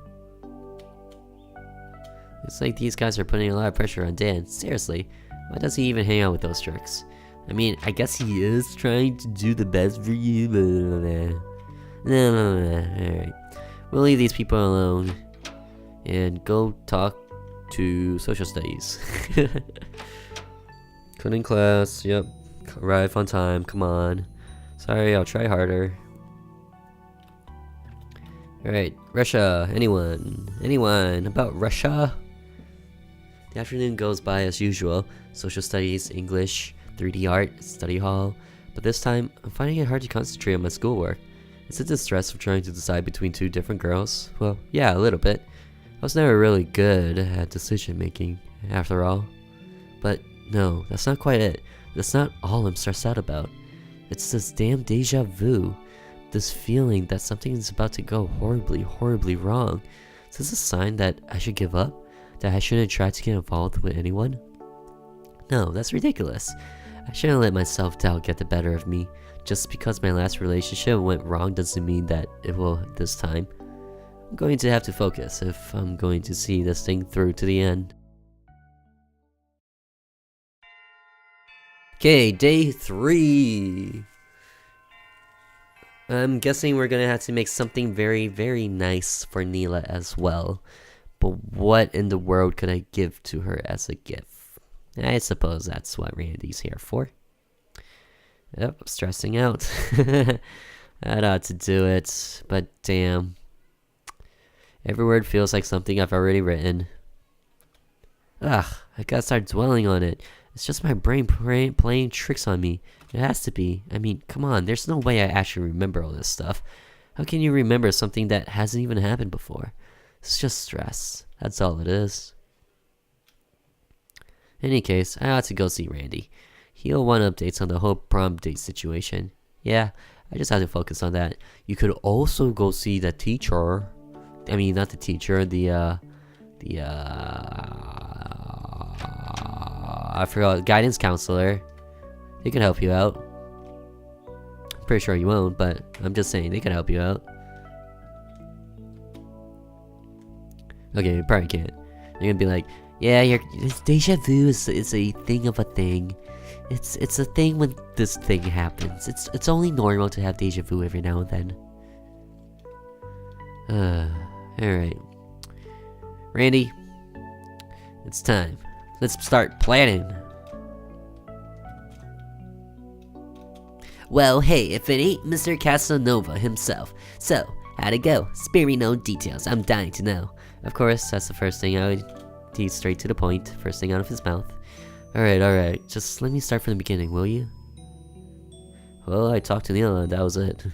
It's like these guys are putting a lot of pressure on Dan. Seriously, why does he even hang out with those jerks? I mean, I guess he is trying to do the best for you, but... Alright. We'll leave these people alone. And go talk to social studies. Cutting class, yep. Arrive on time, come on. Sorry, I'll try harder. Alright, Russia. Anyone? Anyone about Russia? The afternoon goes by as usual. Social studies, English, 3D art, study hall. But this time, I'm finding it hard to concentrate on my schoolwork. Is it the stress of trying to decide between 2 different girls? Well, yeah, a little bit. I was never really good at decision making, after all. But no, that's not quite it. That's not all I'm stressed out about. It's this damn deja vu. This feeling that something is about to go horribly, horribly wrong. Is this a sign that I should give up? That I shouldn't try to get involved with anyone? No, that's ridiculous. I shouldn't let my self-doubt get the better of me. Just because my last relationship went wrong doesn't mean that it will this time. I'm going to have to focus if I'm going to see this thing through to the end. Okay, day 3. I'm guessing we're gonna have to make something very, very nice for Neela as well. But what in the world could I give to her as a gift? I suppose that's what Randy's here for. Yep, stressing out. I'd ought to do it, but damn. Every word feels like something I've already written. Ugh, I gotta start dwelling on it. It's just my brain playing tricks on me. It has to be. I mean, come on, there's no way I actually remember all this stuff. How can you remember something that hasn't even happened before? It's just stress. That's all it is. In any case, I ought to go see Randy. He'll want updates on the whole prom date situation. Yeah, I just have to focus on that. You could also go see the teacher. I mean, not the teacher, I forgot, guidance counselor. They can help you out. Pretty sure you won't, but I'm just saying they can help you out. Okay, you probably can't. You're gonna be like, yeah, deja vu is a thing of a thing. It's a thing when this thing happens. It's only normal to have deja vu every now and then. Alright. Randy, it's time. Let's start planning. Well, hey, if it ain't Mr. Casanova himself. So, how'd it go? Spare me no details, I'm dying to know. Of course, that's the first thing I would do, straight to the point, first thing out of his mouth. Alright, just let me start from the beginning, will you? Well, I talked to Neil and that was it.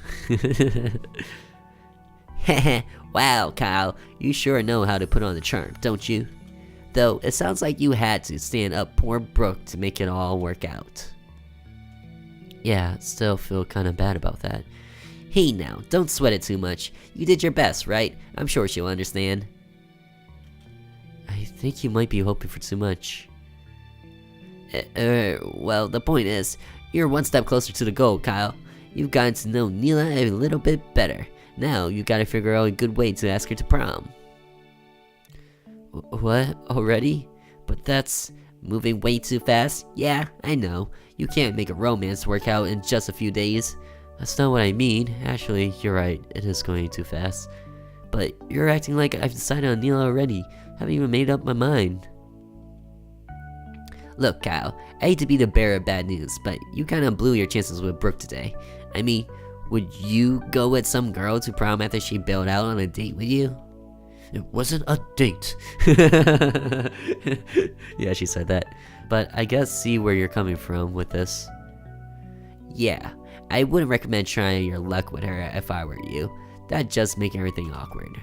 Heh, wow, Kyle, you sure know how to put on the charm, don't you? Though, it sounds like you had to stand up poor Brooke to make it all work out. Yeah, still feel kinda bad about that. Hey now, don't sweat it too much. You did your best, right? I'm sure she'll understand. I think you might be hoping for too much. Well, the point is, you're one step closer to the goal, Kyle. You've gotten to know Neela a little bit better. Now, you gotta figure out a good way to ask her to prom. What? Already? But that's moving way too fast? Yeah, I know. You can't make a romance work out in just a few days. That's not what I mean. Actually, you're right. It is going too fast. But you're acting like I've decided on Neela already. Haven't even made up my mind. Look, Kyle, I hate to be the bearer of bad news, but you kinda blew your chances with Brooke today. I mean, would you go with some girl to prom after she bailed out on a date with you? It wasn't a date. Yeah, she said that. But I guess see where you're coming from with this. Yeah, I wouldn't recommend trying your luck with her if I were you. That'd just make everything awkward.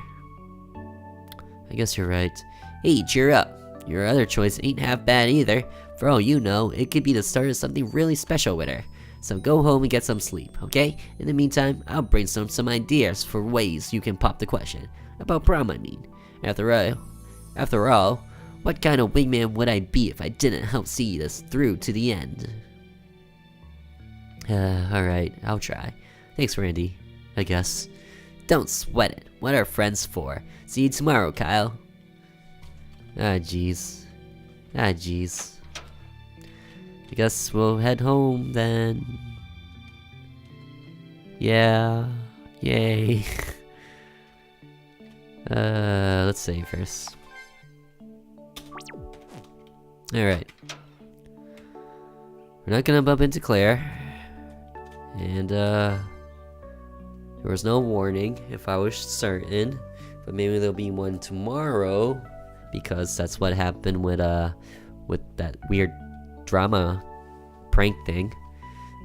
I guess you're right. Hey, cheer up. Your other choice ain't half bad either. For all you know, it could be the start of something really special with her. So go home and get some sleep, okay? In the meantime, I'll brainstorm some ideas for ways you can pop the question. About prom, I mean. After all, what kind of wingman would I be if I didn't help see this through to the end? Alright, I'll try. Thanks, Randy, I guess. Don't sweat it. What are friends for? See you tomorrow, Kyle. Ah, jeez. I guess we'll head home then. Yeah. Yay. Let's save first. Alright. We're not gonna bump into Claire. And, there was no warning, if I was certain. But maybe there'll be one tomorrow. Because that's what happened with that weird drama prank thing.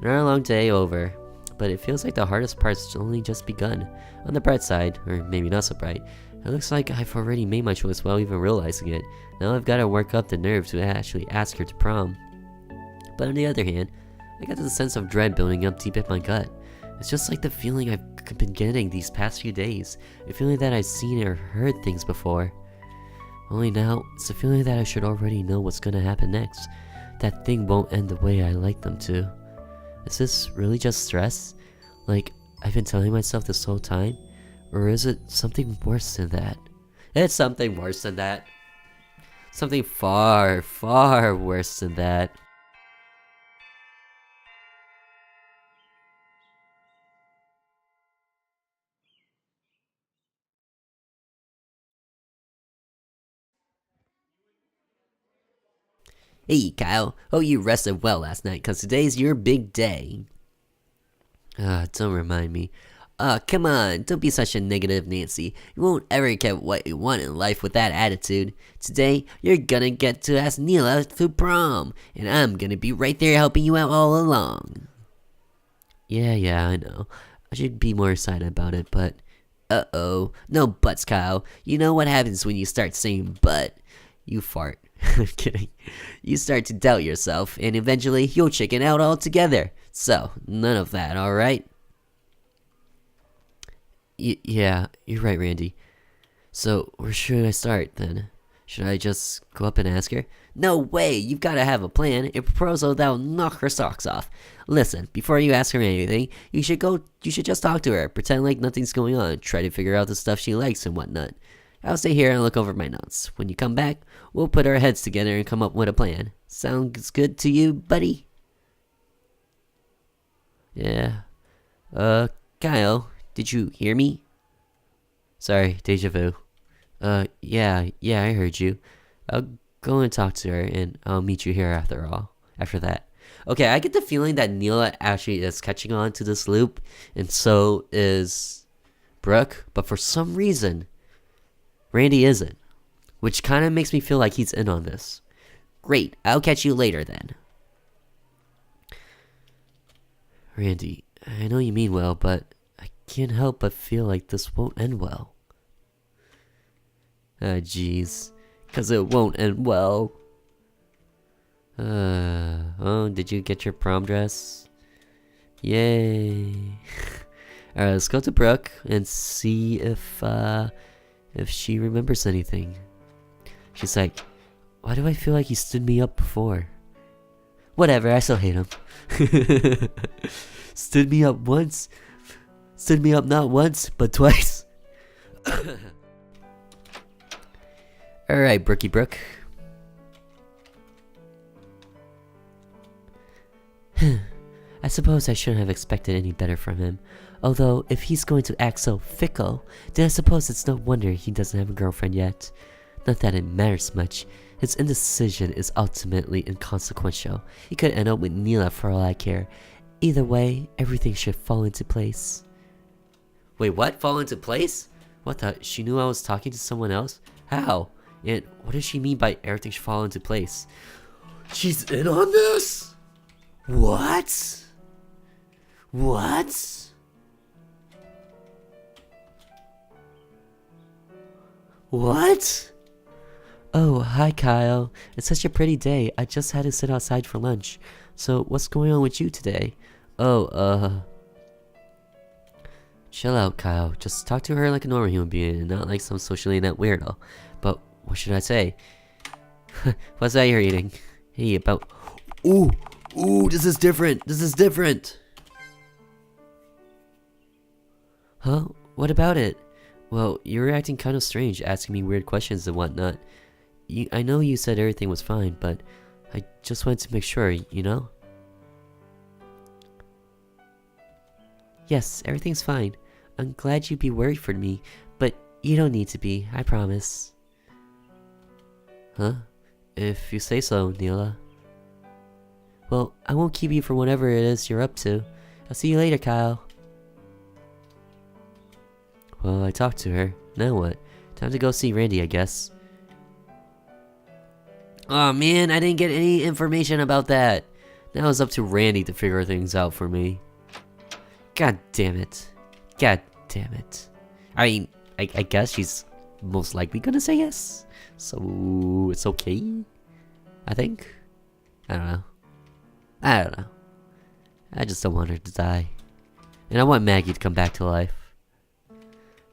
Another long day over. But it feels like the hardest part's only just begun. On the bright side, or maybe not so bright, it looks like I've already made my choice without even realizing it. Now I've got to work up the nerve to actually ask her to prom. But on the other hand, I got this sense of dread building up deep in my gut. It's just like the feeling I've been getting these past few days. A feeling that I've seen or heard things before. Only now, it's a feeling that I should already know what's gonna happen next. That thing won't end the way I like them to. Is this really just stress? Like, I've been telling myself this whole time? Or is it something worse than that? It's something worse than that. Something far, far worse than that. Hey, Kyle. Hope you rested well last night, cause today's your big day. Don't remind me. Come on, don't be such a negative Nancy. You won't ever get what you want in life with that attitude. Today, you're gonna get to ask Neela to prom, and I'm gonna be right there helping you out all along. Yeah, I know. I should be more excited about it, but... Uh-oh. No buts, Kyle. You know what happens when you start saying but. You fart. I'm kidding. You start to doubt yourself, and eventually you'll chicken out altogether. So, none of that, alright? Yeah, you're right, Randy. So, where should I start, then? Should I just go up and ask her? No way! You've gotta have a plan, a proposal that'll knock her socks off. Listen, before you ask her anything, you should just talk to her, pretend like nothing's going on, try to figure out the stuff she likes and whatnot. I'll stay here and look over my notes. When you come back, we'll put our heads together and come up with a plan. Sounds good to you, buddy? Yeah. Kyle, did you hear me? Sorry, deja vu. Yeah, I heard you. I'll go and talk to her, and I'll meet you here after that. Okay, I get the feeling that Neela actually is catching on to this loop, and so is Brooke, but for some reason, Randy isn't. Which kind of makes me feel like he's in on this. Great, I'll catch you later then. Randy, I know you mean well, but I can't help but feel like this won't end well. Jeez. 'Cause it won't end well. Oh, did you get your prom dress? Yay. Alright, let's go to Brooke and see if she remembers anything. She's like, why do I feel like he stood me up before? Whatever, I still hate him. Stood me up once. Stood me up not once, but twice. Alright, Brookie Brooke. I suppose I shouldn't have expected any better from him. Although, if he's going to act so fickle, then I suppose it's no wonder he doesn't have a girlfriend yet. Not that it matters much. His indecision is ultimately inconsequential. He could end up with Neela for all I care. Either way, everything should fall into place. Wait, what? Fall into place? What the? She knew I was talking to someone else? How? And what does she mean by everything should fall into place? She's in on this? What? What? What? Oh, hi Kyle. It's such a pretty day. I just had to sit outside for lunch. So, what's going on with you today? Oh, chill out, Kyle. Just talk to her like a normal human being and not like some socially inept weirdo. But, what should I say? What's that you're eating? Hey, about... Ooh, this is different. This is different. Huh? What about it? Well, you're acting kind of strange, asking me weird questions and whatnot. I know you said everything was fine, but I just wanted to make sure, you know? Yes, everything's fine. I'm glad you'd be worried for me, but you don't need to be, I promise. Huh? If you say so, Neela. Well, I won't keep you from whatever it is you're up to. I'll see you later, Kyle. Well, I talked to her. Now what? Time to go see Randy, I guess. Oh man, I didn't get any information about that. Now it's up to Randy to figure things out for me. God damn it. God damn it. I mean, I guess she's most likely gonna say yes. So, it's okay. I think. I don't know. I just don't want her to die. And I want Maggie to come back to life.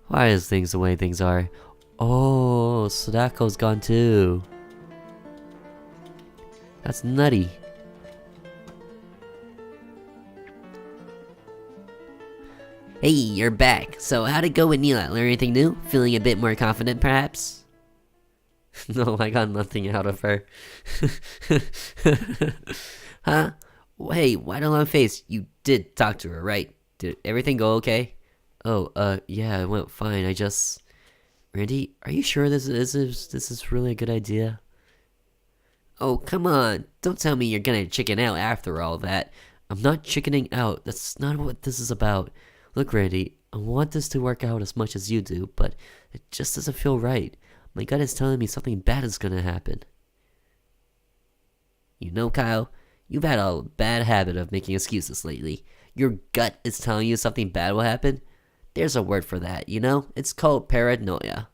Why is things the way things are? Oh, Sadako's gone too. That's nutty. Hey, you're back. So how'd it go with Neela? Learn anything new? Feeling a bit more confident, perhaps? No, I got nothing out of her. Huh? Hey, why the long face? You did talk to her, right? Did everything go okay? Oh, yeah, it went fine. I just... Randy, are you sure this is really a good idea? Oh, come on. Don't tell me you're gonna chicken out after all that. I'm not chickening out. That's not what this is about. Look, Randy, I want this to work out as much as you do, but it just doesn't feel right. My gut is telling me something bad is gonna happen. You know, Kyle, you've had a bad habit of making excuses lately. Your gut is telling you something bad will happen? There's a word for that, you know? It's called paranoia.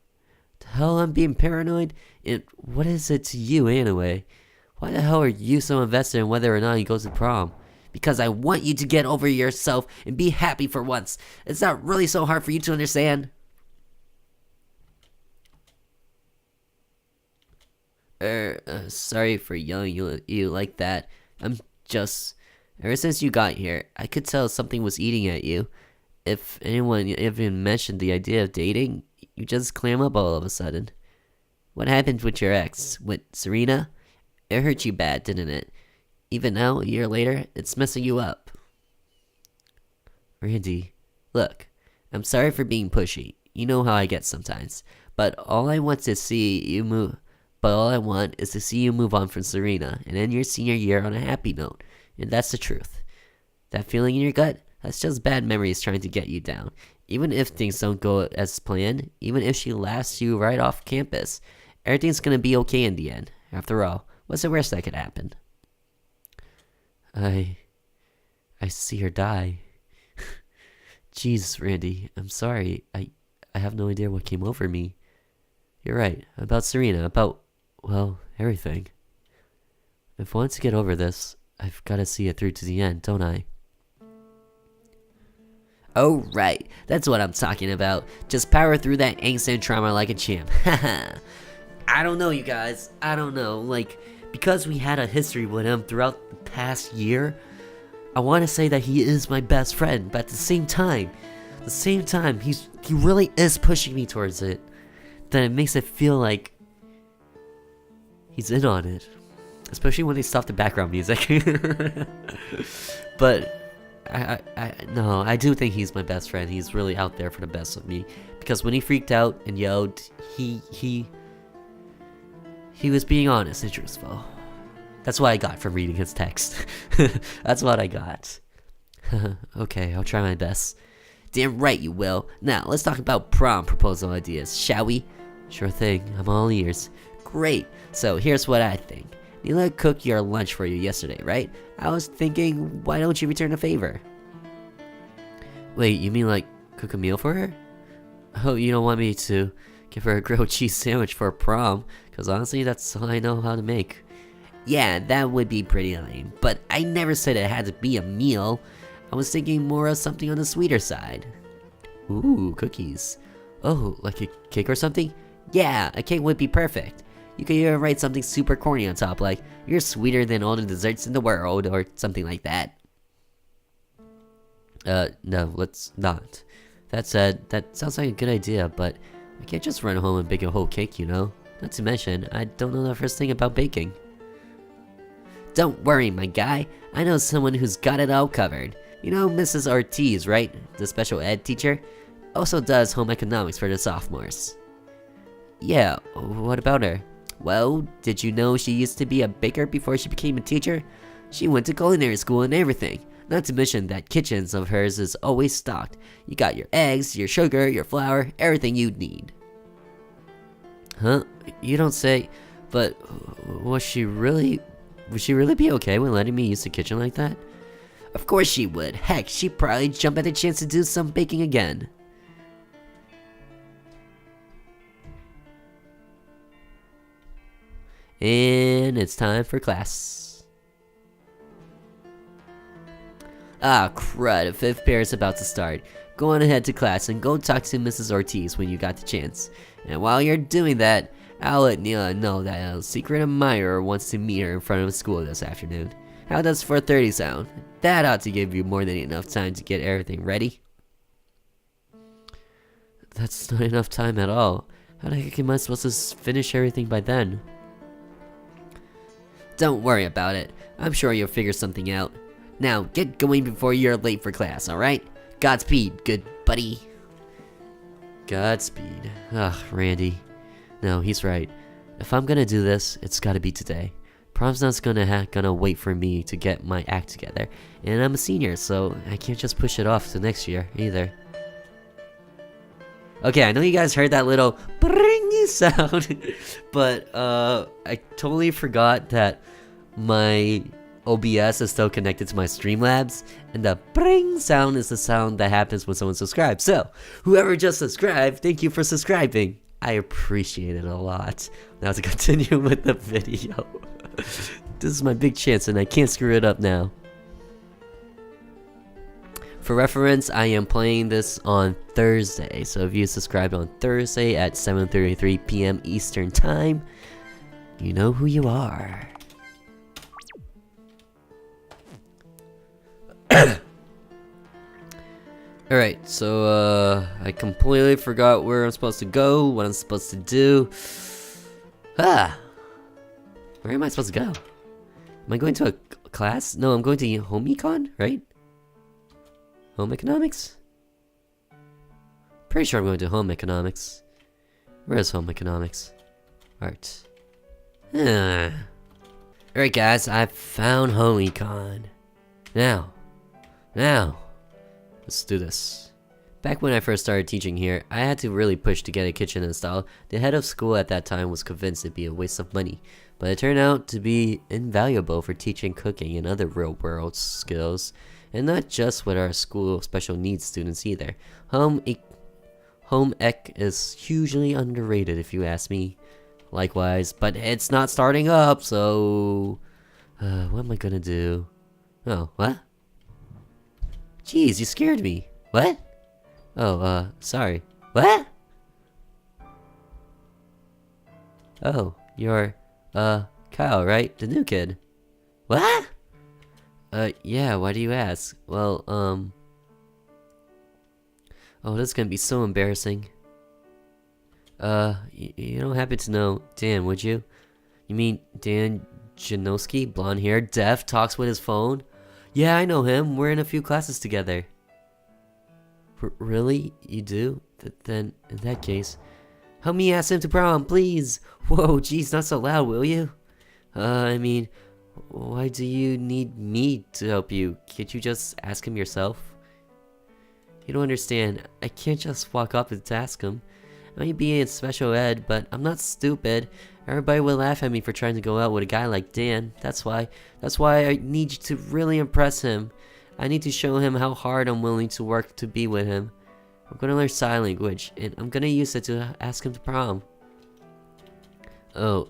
The hell, I'm being paranoid? And what is it to you, anyway? Why the hell are you so invested in whether or not he goes to prom? Because I want you to get over yourself and be happy for once. It's not really so hard for you to understand. Sorry for yelling you like that. I'm just... Ever since you got here, I could tell something was eating at you. If anyone even mentioned the idea of dating, you just clam up all of a sudden. What happened with your ex? With Serena? It hurt you bad, didn't it? Even now, a year later, it's messing you up. Randy, look, I'm sorry for being pushy. You know how I get sometimes. But all I want is to see you move on from Serena and end your senior year on a happy note. And that's the truth. That feeling in your gut, that's just bad memories trying to get you down. Even if things don't go as planned, even if she laughs you right off campus, everything's gonna be okay in the end. After all, what's the worst that could happen? I see her die. Jeez, Randy, I'm sorry. I have no idea what came over me. You're right, about Serena, about, well, everything. If I want to get over this, I've got to see it through to the end, don't I? Oh, right. That's what I'm talking about. Just power through that angst and trauma like a champ. Haha. I don't know, you guys. I don't know. Like, because we had a history with him throughout the past year, I want to say that he is my best friend, but at the same time, he really is pushing me towards it. Then it makes it feel like he's in on it. Especially when they stop the background music. But I do think he's my best friend. He's really out there for the best of me. Because when he freaked out and yelled, he was being honest and truthful. That's what I got from reading his text. That's what I got. Okay, I'll try my best. Damn right you will. Now, let's talk about prom proposal ideas, shall we? Sure thing, I'm all ears. Great, so here's what I think. Neela cooked your lunch for you yesterday, right? I was thinking, why don't you return a favor? Wait, you mean like cook a meal for her? Oh, you don't want me to give her a grilled cheese sandwich for prom? Because honestly, that's all I know how to make. Yeah, that would be pretty lame, but I never said it had to be a meal. I was thinking more of something on the sweeter side. Ooh, cookies. Oh, like a cake or something? Yeah, a cake would be perfect. You could even write something super corny on top, like, you're sweeter than all the desserts in the world, or something like that. No, let's not. That said, that sounds like a good idea, but I can't just run home and bake a whole cake, you know? Not to mention, I don't know the first thing about baking. Don't worry, my guy. I know someone who's got it all covered. You know Mrs. Ortiz, right? The special ed teacher? Also does home economics for the sophomores. Yeah, what about her? Well, did you know she used to be a baker before she became a teacher? She went to culinary school and everything. Not to mention that kitchens of hers is always stocked. You got your eggs, your sugar, your flour, everything you'd need. Huh? You don't say, but would she really be okay with letting me use the kitchen like that? Of course she would. Heck, she'd probably jump at the chance to do some baking again. And it's time for class. Ah, crud, 5th period's about to start. Go on ahead to class and go talk to Mrs. Ortiz when you got the chance. And while you're doing that, I'll let Neela know that a secret admirer wants to meet her in front of school this afternoon. How does 4:30 sound? That ought to give you more than enough time to get everything ready. That's not enough time at all. How the heck am I supposed to finish everything by then? Don't worry about it. I'm sure you'll figure something out. Now, get going before you're late for class, alright? Godspeed, good buddy. Godspeed. Ugh, Randy. No, he's right. If I'm gonna do this, it's gotta be today. Prom's not gonna wait for me to get my act together. And I'm a senior, so I can't just push it off to next year, either. Okay, I know you guys heard that little bring sound, but I totally forgot that my OBS is still connected to my Streamlabs, and the bring sound is the sound that happens when someone subscribes. So, whoever just subscribed, thank you for subscribing. I appreciate it a lot. Now to continue with the video. This is my big chance and I can't screw it up now. For reference, I am playing this on Thursday, so if you subscribed on Thursday at 7:33 p.m. Eastern Time, you know who you are. Alright, so I completely forgot where I'm supposed to go, what I'm supposed to do. Where am I supposed to go? Am I going to a class? No, I'm going to home econ, right? Home economics? Pretty sure I'm going to home economics. Where is home economics? Art. Alright guys, I found home econ. Now, let's do this. Back when I first started teaching here, I had to really push to get a kitchen installed. The head of school at that time was convinced it'd be a waste of money, but it turned out to be invaluable for teaching cooking and other real-world skills, and not just with our school special needs students either. Home ec is hugely underrated if you ask me. Likewise, but it's not starting up, so what am I gonna do? Oh, what? Jeez, you scared me. What? Oh, sorry. What? Oh, you're, Kyle, right? The new kid. What? Yeah, why do you ask? Well, oh, this is gonna be so embarrassing. You don't happen to know Dan, would you? You mean Dan Janowski, blonde hair, deaf, talks with his phone? Yeah, I know him. We're in a few classes together. Really? You do? Then, in that case, help me ask him to prom, please! Whoa, geez, not so loud, will you? I mean, why do you need me to help you? Can't you just ask him yourself? You don't understand. I can't just walk up and ask him. I might be in special ed, but I'm not stupid. Everybody would laugh at me for trying to go out with a guy like Dan. That's why I need you to really impress him. I need to show him how hard I'm willing to work to be with him. I'm gonna learn sign language, and I'm gonna use it to ask him to prom. Oh,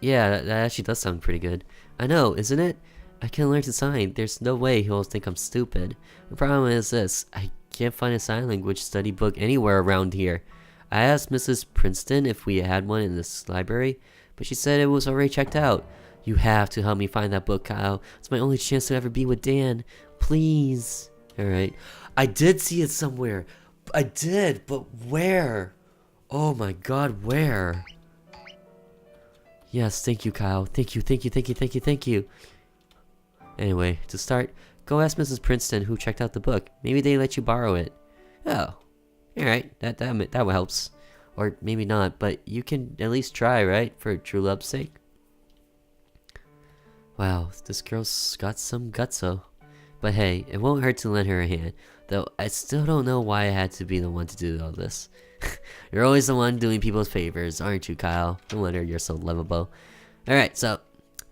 yeah, that actually does sound pretty good. I know, isn't it? I can learn to sign. There's no way he'll think I'm stupid. The problem is this. I can't find a sign language study book anywhere around here. I asked Mrs. Princeton if we had one in this library, but she said it was already checked out. You have to help me find that book, Kyle. It's my only chance to ever be with Dan. Please. Alright. I did see it somewhere. I did, but where? Oh my god, where? Yes, thank you, Kyle. Thank you. Anyway, to start, go ask Mrs. Princeton who checked out the book. Maybe they let you borrow it. Oh. Alright, that helps. Or maybe not, but you can at least try, right? For true love's sake. Wow, this girl's got some gutso. But hey, it won't hurt to lend her a hand. Though I still don't know why I had to be the one to do all this. You're always the one doing people's favors, aren't you, Kyle? No wonder you're so lovable. Alright, so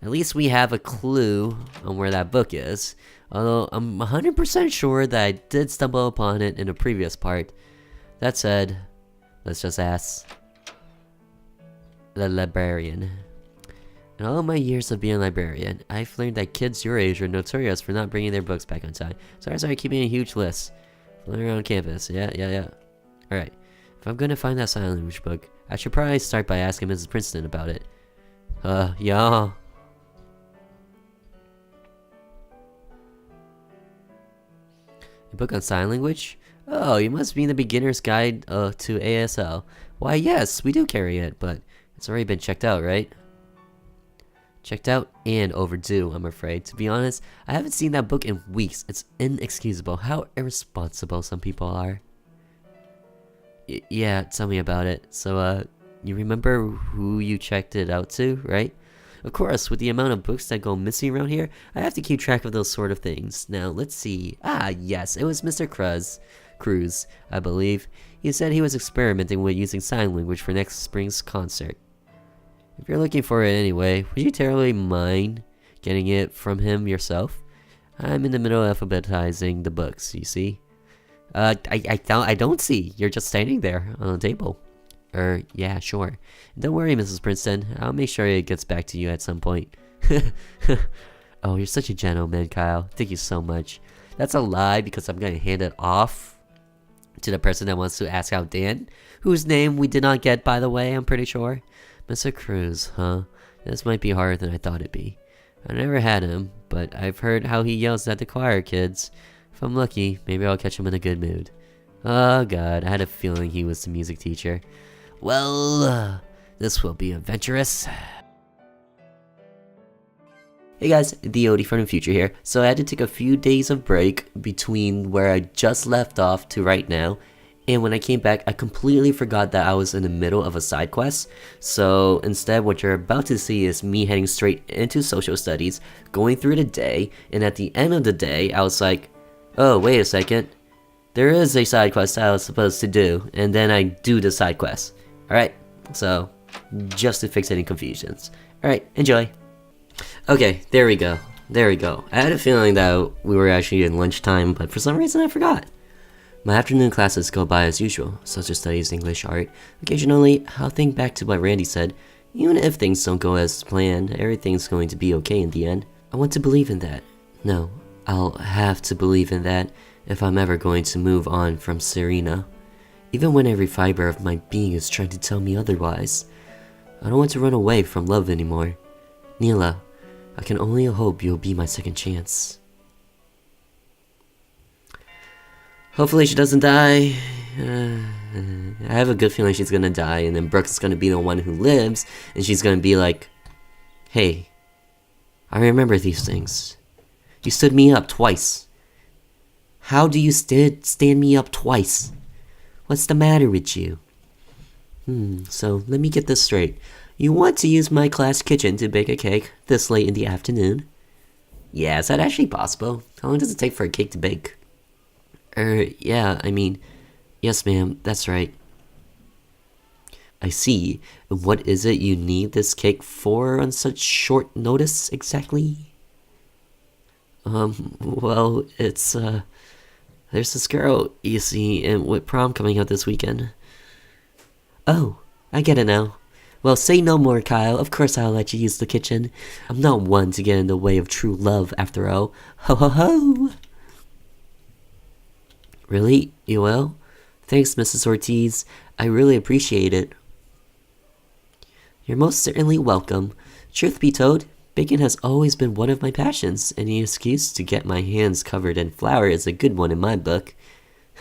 at least we have a clue on where that book is. Although I'm 100% sure that I did stumble upon it in a previous part. That said, let's just ask the librarian. In all of my years of being a librarian, I've learned that kids your age are notorious for not bringing their books back on time. So I started keeping a huge list. Floating around campus, yeah. Alright, if I'm gonna find that sign language book, I should probably start by asking Mrs. Princeton about it. Yeah. A book on sign language? Oh, you must mean the beginner's guide to ASL. Why, yes, we do carry it, but it's already been checked out, right? Checked out and overdue, I'm afraid. To be honest, I haven't seen that book in weeks. It's inexcusable how irresponsible some people are. Yeah, tell me about it. So, You remember who you checked it out to, right? Of course, with the amount of books that go missing around here, I have to keep track of those sort of things. Now, let's see. Ah, yes, it was Mr. Cruz, I believe. He said he was experimenting with using sign language for next spring's concert. If you're looking for it anyway, would you terribly mind getting it from him yourself? I'm in the middle of alphabetizing the books, you see? I don't see. You're just standing there on the table. Yeah, sure. Don't worry, Mrs. Princeton. I'll make sure it gets back to you at some point. Oh, you're such a gentleman, Kyle. Thank you so much. That's a lie because I'm gonna hand it off to the person that wants to ask out Dan, whose name we did not get, by the way, I'm pretty sure. Mr. Cruz, huh? This might be harder than I thought it'd be. I never had him, but I've heard how he yells at the choir kids. If I'm lucky, maybe I'll catch him in a good mood. Oh god, I had a feeling he was the music teacher. Well, this will be adventurous. Hey guys, TheOdie from the future here. So I had to take a few days of break between where I just left off to right now. And when I came back, I completely forgot that I was in the middle of a side quest. So instead, what you're about to see is me heading straight into social studies, going through the day, and at the end of the day, I was like, oh, wait a second. There is a side quest I was supposed to do, and then I do the side quest. Alright, so just to fix any confusions. Alright, enjoy. Okay, there we go. There we go. I had a feeling that we were actually in lunchtime, but for some reason I forgot. My afternoon classes go by as usual, social studies, English, art. Occasionally, I'll think back to what Randy said. Even if things don't go as planned, everything's going to be okay in the end. I want to believe in that. No, I'll have to believe in that if I'm ever going to move on from Serena. Even when every fiber of my being is trying to tell me otherwise. I don't want to run away from love anymore. Neela, I can only hope you'll be my second chance. Hopefully she doesn't die. I have a good feeling she's gonna die, and then Brooke is gonna be the one who lives, and she's gonna be like, hey, I remember these things. You stood me up twice. How do you stand me up twice? What's the matter with you? So let me get this straight. You want to use my class kitchen to bake a cake this late in the afternoon? Yeah, is that actually possible? How long does it take for a cake to bake? Yeah, I mean, yes ma'am, that's right. I see. What is it you need this cake for on such short notice, exactly? Well, it's, there's this girl, you see, and with prom coming out this weekend. Oh, I get it now. Well, say no more, Kyle. Of course I'll let you use the kitchen. I'm not one to get in the way of true love, after all. Ho ho ho! Really? You will? Thanks, Mrs. Ortiz. I really appreciate it. You're most certainly welcome. Truth be told, baking has always been one of my passions. Any excuse to get my hands covered in flour is a good one in my book.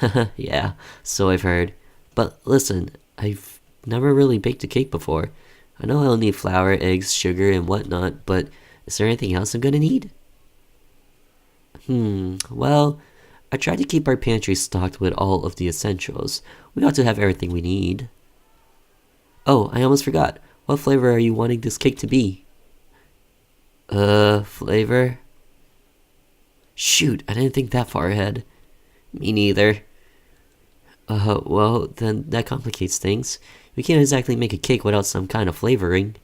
Haha, yeah, so I've heard. But listen, I've never really baked a cake before. I know I'll need flour, eggs, sugar, and whatnot, but is there anything else I'm gonna need? Well, I tried to keep our pantry stocked with all of the essentials. We ought to have everything we need. Oh, I almost forgot. What flavor are you wanting this cake to be? Flavor? Shoot, I didn't think that far ahead. Me neither. Well, then that complicates things. We can't exactly make a cake without some kind of flavoring.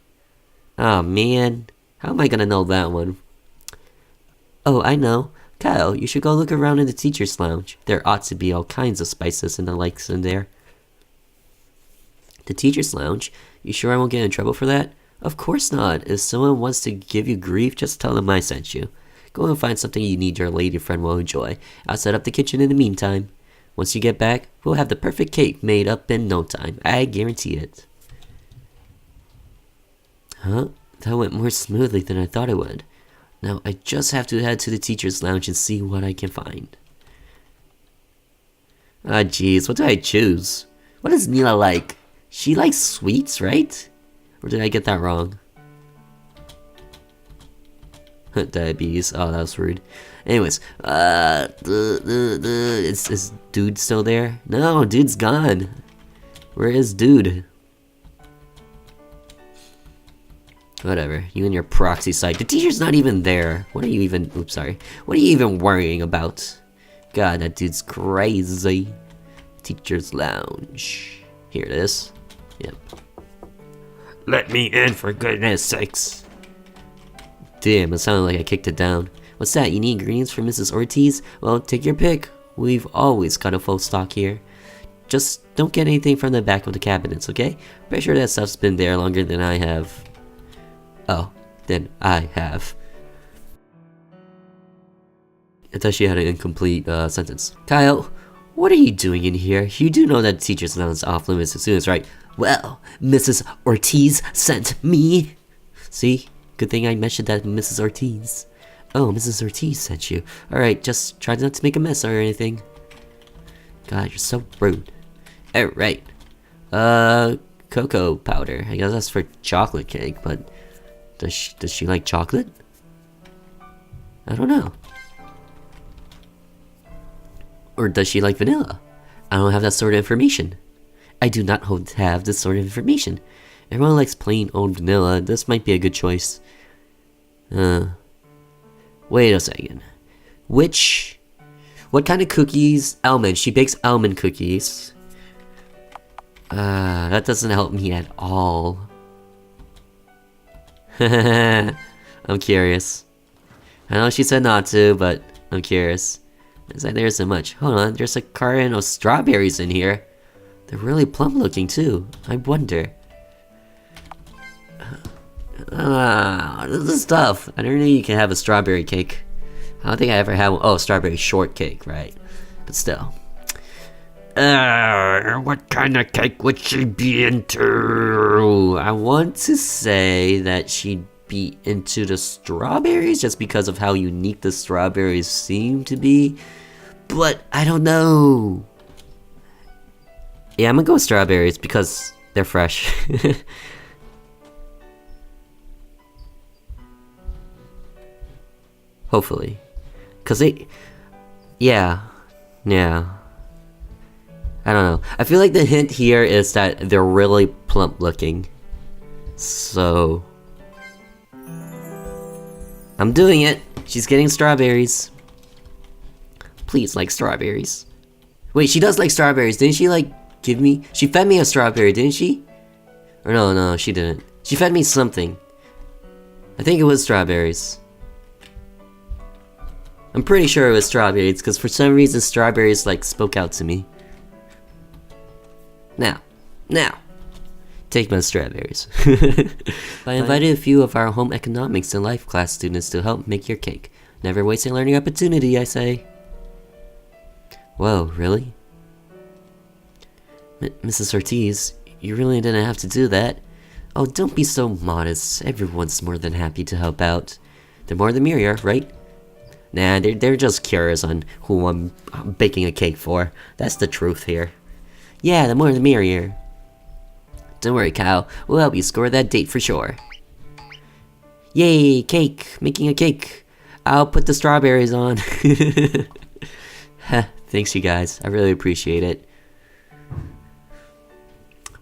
Oh man, how am I gonna know that one? Oh, I know. Kyle, you should go look around in the teacher's lounge. There ought to be all kinds of spices and the likes in there. The teacher's lounge? You sure I won't get in trouble for that? Of course not. If someone wants to give you grief, just tell them I sent you. Go and find something you need your lady friend will enjoy. I'll set up the kitchen in the meantime. Once you get back, we'll have the perfect cake made up in no time. I guarantee it. Huh? That went more smoothly than I thought it would. Now I just have to head to the teacher's lounge and see what I can find. Ah, jeez, what do I choose? What does Neela like? She likes sweets, right? Or did I get that wrong? Diabetes. Oh, that was rude. Anyways, is Dude still there? No, Dude's gone. Where is Dude? Whatever, you and your proxy site. The teacher's not even there. What are you even, oops, sorry. What are you even worrying about? God, that dude's crazy. Teacher's lounge. Here it is. Yep. Let me in, for goodness sakes. Damn, it sounded like I kicked it down. What's that, you need ingredients for Mrs. Ortiz? Well, take your pick. We've always got a full stock here. Just don't get anything from the back of the cabinets, okay? Pretty sure that stuff's been there longer than I have. Oh, then I have. I thought she had an incomplete sentence. Kyle, what are you doing in here? You do know that teacher's lounge is off limits to students, right? Well, Mrs. Ortiz sent me. See? Good thing I mentioned that Mrs. Ortiz. Oh, Mrs. Ortiz sent you. Alright, just try not to make a mess or anything. God, you're so rude. Alright. Cocoa powder. I guess that's for chocolate cake, but does she like chocolate? I don't know. Or does she like vanilla? I don't have that sort of information. I do not have this sort of information. Everyone likes plain old vanilla. This might be a good choice. Wait a second. What kind of cookies? Almond. She bakes almond cookies. That doesn't help me at all. I'm curious. I know she said not to, but I'm curious. It's like there isn't much. Hold on, there's a carton of strawberries in here. They're really plump looking too. I wonder. This is tough. I don't know you can have a strawberry cake. I don't think I ever had one. Oh, strawberry shortcake, right? But still. What kind of cake would she be into? I want to say that she'd be into the strawberries just because of how unique the strawberries seem to be. But I don't know. Yeah, I'm gonna go with strawberries because they're fresh. Hopefully. Cause yeah. I don't know. I feel like the hint here is that they're really plump looking. So I'm doing it. She's getting strawberries. Please like strawberries. Wait, she does like strawberries. Didn't she like give me? She fed me a strawberry, didn't she? Or no, she didn't. She fed me something. I think it was strawberries. I'm pretty sure it was strawberries because for some reason strawberries like spoke out to me. Now, take my strawberries. I invited a few of our home economics and life class students to help make your cake. Never waste a learning opportunity, I say. Whoa, really? Mrs. Ortiz, you really didn't have to do that. Oh, don't be so modest. Everyone's more than happy to help out. The more the merrier, right? Nah, they're just curious on who I'm baking a cake for. That's the truth here. Yeah, the more the merrier. Don't worry, Kyle. We'll help you score that date for sure. Yay, cake! Making a cake. I'll put the strawberries on. Thanks, you guys. I really appreciate it.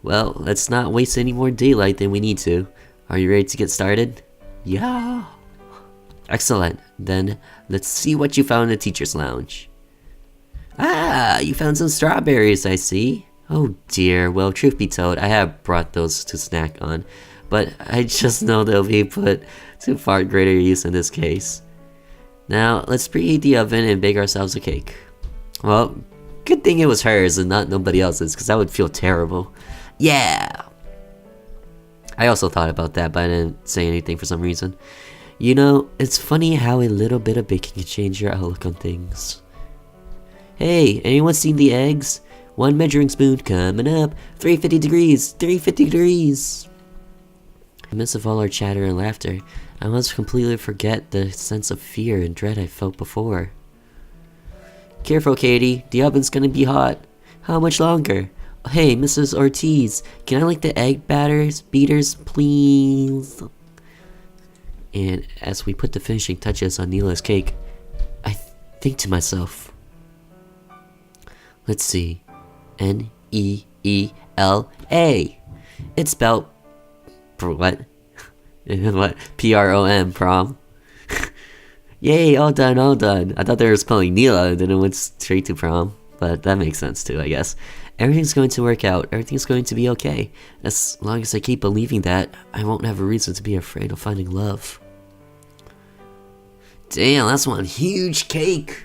Well, let's not waste any more daylight than we need to. Are you ready to get started? Yeah. Excellent. Then, let's see what you found in the teacher's lounge. Ah, you found some strawberries, I see. Oh dear, well, truth be told, I have brought those to snack on, but I just know they'll be put to far greater use in this case. Now, let's preheat the oven and bake ourselves a cake. Well, good thing it was hers and not nobody else's, because that would feel terrible. Yeah! I also thought about that, but I didn't say anything for some reason. You know, it's funny how a little bit of baking can change your outlook on things. Hey, anyone seen the eggs? 1 measuring spoon coming up. 350 degrees. 350 degrees. In the midst of all our chatter and laughter, I must completely forget the sense of fear and dread I felt before. Careful, Katie. The oven's gonna be hot. How much longer? Hey, Mrs. Ortiz, can I like the egg beaters, please? And as we put the finishing touches on Neela's cake, I think to myself, let's see, Neela. It's spelled, for what? What? Prom, prom. Yay, all done, all done. I thought they were spelling Neela and then it went straight to prom. But that makes sense too, I guess. Everything's going to work out. Everything's going to be okay. As long as I keep believing that, I won't have a reason to be afraid of finding love. Damn, that's one huge cake.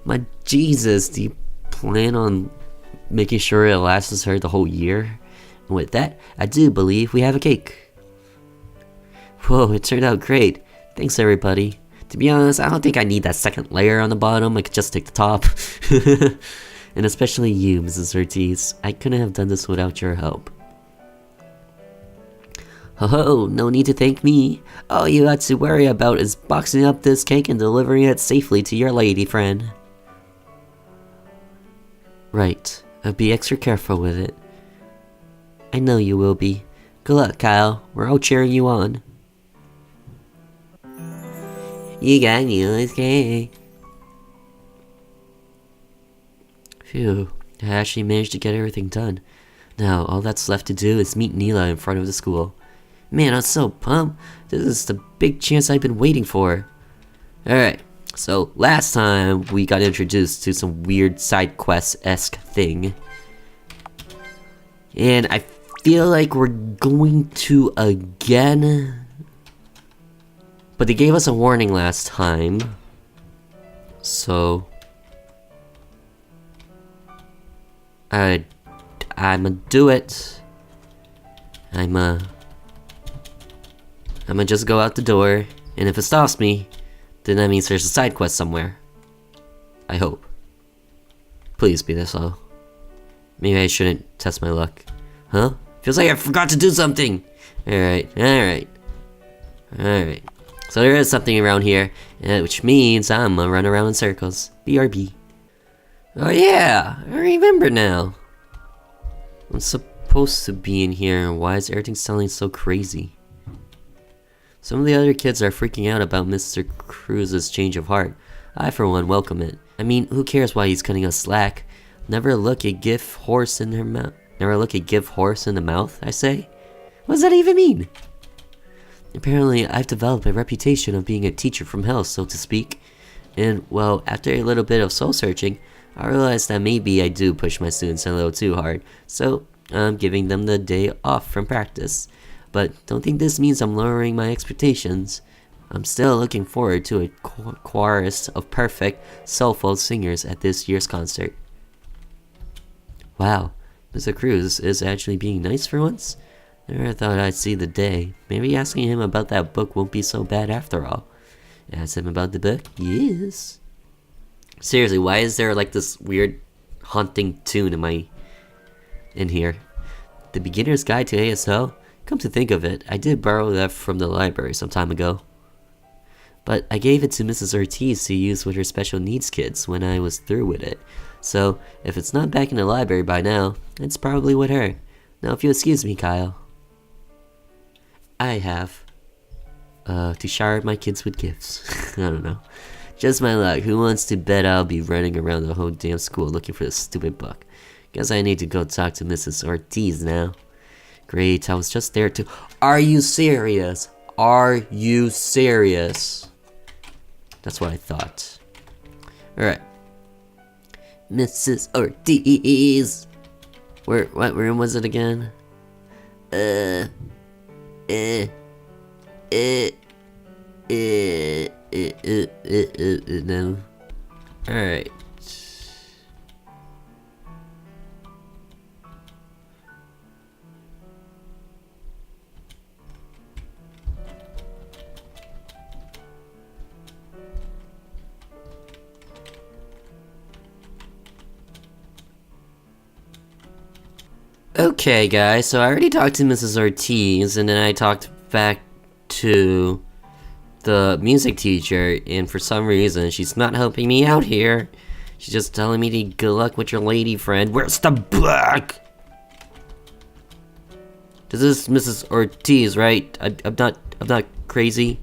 My Jesus, do you plan on making sure it lasts her the whole year? And with that, I do believe we have a cake. Whoa, it turned out great. Thanks everybody. To be honest, I don't think I need that second layer on the bottom. I could just take the top. And especially you, Mrs. Ortiz. I couldn't have done this without your help. Ho, no need to thank me. All you had to worry about is boxing up this cake and delivering it safely to your lady friend. Right, I'll be extra careful with it. I know you will be. Good luck, Kyle. We're all cheering you on. You got Neela's cake. Phew, I actually managed to get everything done. Now, all that's left to do is meet Neela in front of the school. Man, I'm so pumped. This is the big chance I've been waiting for. Alright, so last time we got introduced to some weird side quest-esque thing. And I feel like we're going to again. But they gave us a warning last time. So I'ma do it. I'ma just go out the door, and if it stops me, then that means there's a side quest somewhere. I hope. Please be this all. Maybe I shouldn't test my luck. Huh? Feels like I forgot to do something! Alright. So there is something around here, which means I'm gonna run around in circles. BRB. Oh yeah! I remember now. I'm supposed to be in here, why is everything sounding so crazy? Some of the other kids are freaking out about Mr. Cruz's change of heart. I for one welcome it. I mean, who cares why he's cutting us slack? Never look a gift horse in her mouth. Never look a gift horse in the mouth, I say? What does that even mean? Apparently, I've developed a reputation of being a teacher from hell, so to speak. And, well, after a little bit of soul searching, I realized that maybe I do push my students a little too hard, so I'm giving them the day off from practice. But don't think this means I'm lowering my expectations. I'm still looking forward to a chorus of perfect, soulful singers at this year's concert. Wow, Mr. Cruz is actually being nice for once? Never thought I'd see the day. Maybe asking him about that book won't be so bad after all. Ask him about the book? Yes. Seriously, why is there like this weird haunting tune in here? The Beginner's Guide to ASL? Come to think of it, I did borrow that from the library some time ago. But I gave it to Mrs. Ortiz to use with her special needs kids when I was through with it. So, if it's not back in the library by now, it's probably with her. Now if you'll excuse me, Kyle. I have to shower my kids with gifts. I don't know. Just my luck. Who wants to bet I'll be running around the whole damn school looking for this stupid book? Guess I need to go talk to Mrs. Ortiz now. Great, I was just there to— Are you serious? Are you serious? That's what I thought. Alright. Mrs. Ortiz! What room was it again? No. Alright. Okay guys, so I already talked to Mrs. Ortiz, and then I talked back to the music teacher, and for some reason, she's not helping me out here. She's just telling me to good luck with your lady friend. Where's the book? This is Mrs. Ortiz, right? I'm not crazy.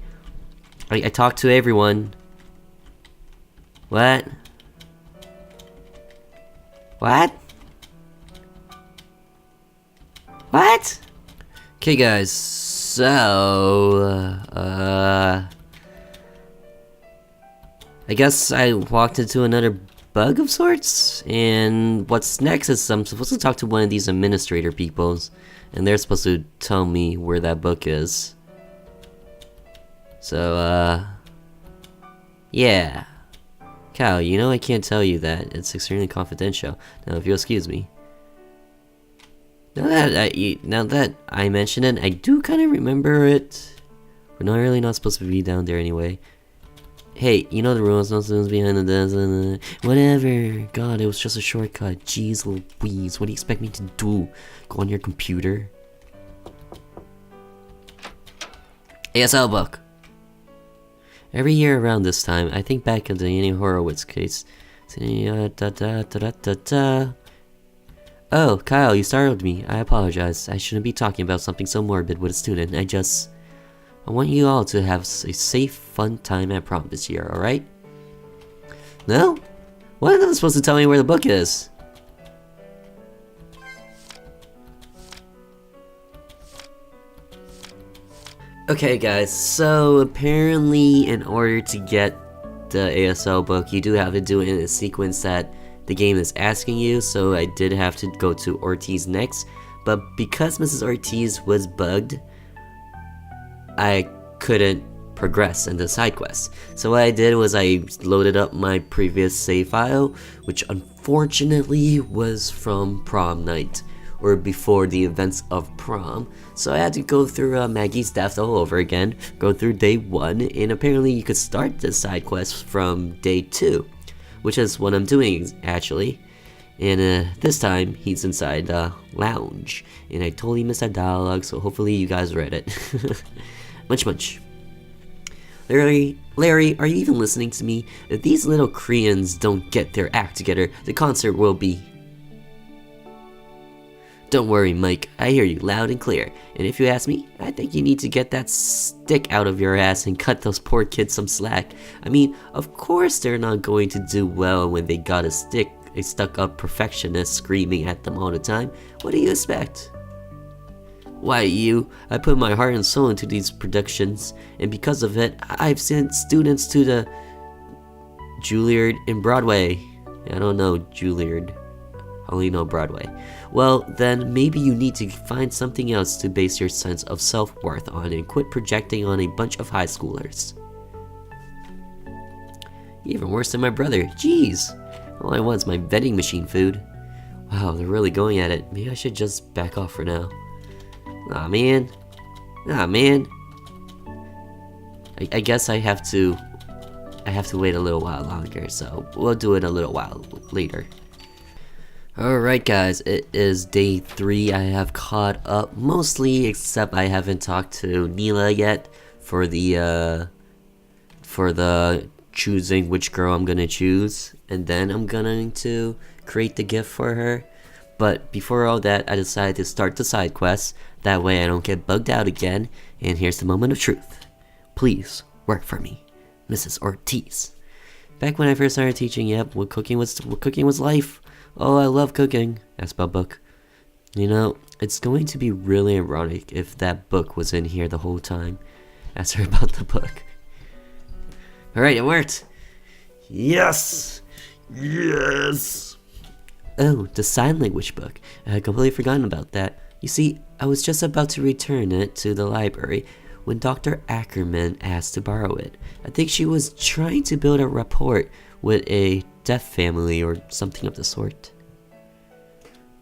I talked to everyone. What? What? What? Okay guys, So, I guess I walked into another bug of sorts, and what's next is I'm supposed to talk to one of these administrator peoples, and they're supposed to tell me where that book is. So, yeah. Cal, you know I can't tell you that. It's extremely confidential. Now, if you'll excuse me. Now that I mention it, I do kind of remember it. We're not supposed to be down there anyway. Hey, you know the rules, no students behind the desk, whatever. God, it was just a shortcut. Jeez Louise, what do you expect me to do? Go on your computer? ASL book. Every year around this time, I think back of the Annie Horowitz case. Oh, Kyle, you startled me. I apologize. I shouldn't be talking about something so morbid with a student. I want you all to have a safe, fun time at prom this year, alright? No? Why are they supposed to tell me where the book is? Okay guys, so apparently in order to get the ASL book, you do have to do it in a sequence that the game is asking you, so I did have to go to Ortiz next, but because Mrs. Ortiz was bugged, I couldn't progress in the side quest. So what I did was I loaded up my previous save file, which unfortunately was from prom night, or before the events of prom. So I had to go through Maggie's death all over again, go through day 1, and apparently you could start the side quest from day 2, which is what I'm doing actually. And this time he's inside the lounge, and I totally missed that dialogue, so hopefully you guys read it. Munch munch. Larry, are you even listening to me? If these little Koreans don't get their act together, the concert will be... Don't worry, Mike, I hear you loud and clear, and if you ask me, I think you need to get that stick out of your ass and cut those poor kids some slack. I mean, of course they're not going to do well when they got a stuck-up perfectionist screaming at them all the time. What do you expect? Why, I put my heart and soul into these productions, and because of it, I've sent students to the Juilliard in Broadway. I don't know Juilliard. I only know Broadway. Well, then maybe you need to find something else to base your sense of self-worth on and quit projecting on a bunch of high schoolers. Even worse than my brother. Jeez. All I want is my vending machine food. Wow, they're really going at it. Maybe I should just back off for now. Aw, man. I guess I have to wait a little while longer, so we'll do it a little while later. Alright guys, it is day 3. I have caught up mostly, except I haven't talked to Neela yet for the choosing which girl I'm gonna choose, and then I'm going to create the gift for her. But before all that, I decided to start the side quest, that way I don't get bugged out again, and here's the moment of truth. Please, work for me, Mrs. Ortiz. Back when I first started teaching, what cooking was life. Oh, I love cooking, asked Book. You know, it's going to be really ironic if that book was in here the whole time. Asked her about the book. Alright, it worked! Yes! Yes! Oh, the sign language book. I had completely forgotten about that. You see, I was just about to return it to the library when Dr. Ackerman asked to borrow it. I think she was trying to build a rapport with a deaf family or something of the sort.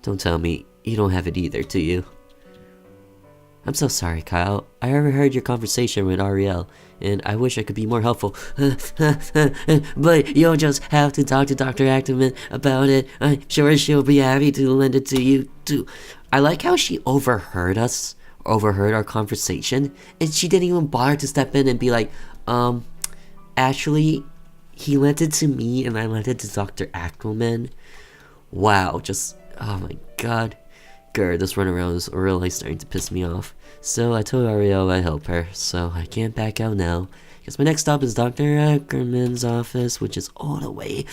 Don't tell me you don't have it either, do you? I'm so sorry, Kyle. I overheard your conversation with Ariel, and I wish I could be more helpful. But you'll just have to talk to Dr. Ackerman about it. I'm sure she'll be happy to lend it to you, too. I like how she overheard our conversation, and she didn't even bother to step in and be like, actually, he lent it to me, and I lent it to Dr. Ackerman. Wow, oh my god. Grr, this runaround is really starting to piss me off. So I told Ariel I'd help her, so I can't back out now. Because my next stop is Dr. Ackerman's office, which is all the way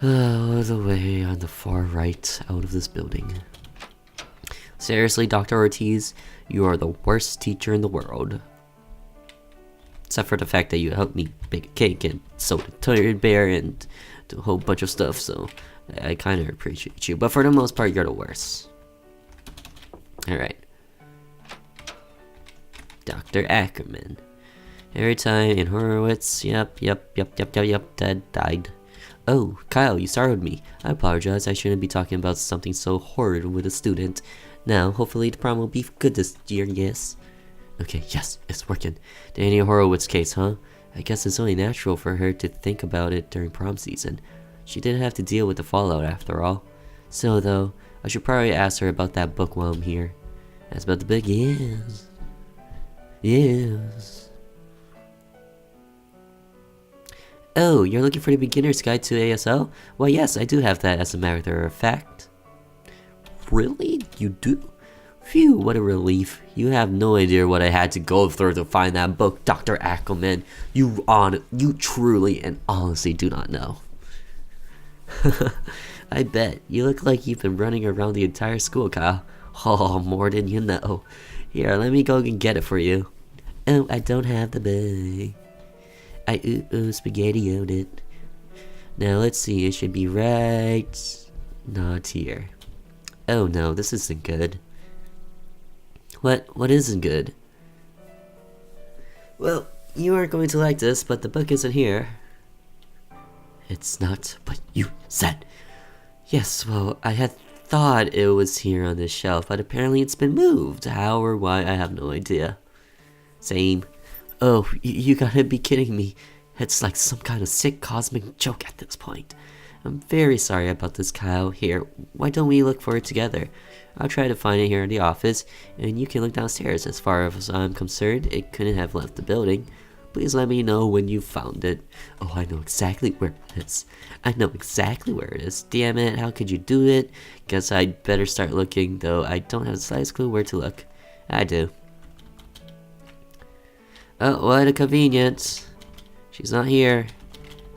on the far right out of this building. Seriously, Dr. Ortiz, you are the worst teacher in the world. Except for the fact that you helped me bake a cake and sew a teddy bear and do a whole bunch of stuff, so I kind of appreciate you. But for the most part, you're the worst. Alright. Dr. Ackerman. Every time in Horowitz, yep, Dad died. Oh, Kyle, you startled me. I apologize, I shouldn't be talking about something so horrid with a student. Now, hopefully the prom will be good this year, yes? Okay, yes, it's working. The Annie Horowitz case, huh? I guess it's only natural for her to think about it during prom season. She didn't have to deal with the fallout after all. So, though, I should probably ask her about that book while I'm here. Ask about the book? Yes. Yes. Oh, you're looking for the beginner's guide to ASL? Well, yes, I do have that as a matter of fact. Really? You do? Phew, what a relief. You have no idea what I had to go through to find that book, Dr. Ackerman. You truly and honestly do not know. I bet. You look like you've been running around the entire school, Kyle. Oh, more than you know. Here, let me go and get it for you. Oh, I don't have the bag. I spaghetti-oed it. Now let's see, it should be right not here. Oh no, this isn't good. What isn't good? Well, you aren't going to like this, but the book isn't here. It's not what you said. Yes, well, I had thought it was here on this shelf, but apparently it's been moved. How or why, I have no idea. Same. Oh, you gotta be kidding me. It's like some kind of sick cosmic joke at this point. I'm very sorry about this, Kyle. Here, why don't we look for it together? I'll try to find it here in the office, and you can look downstairs. As far as I'm concerned, it couldn't have left the building. Please let me know when you found it. Oh, I know exactly where it is. I know exactly where it is. Damn it, how could you do it? Guess I'd better start looking, though I don't have the slightest clue where to look. I do. Oh, what a convenience. She's not here.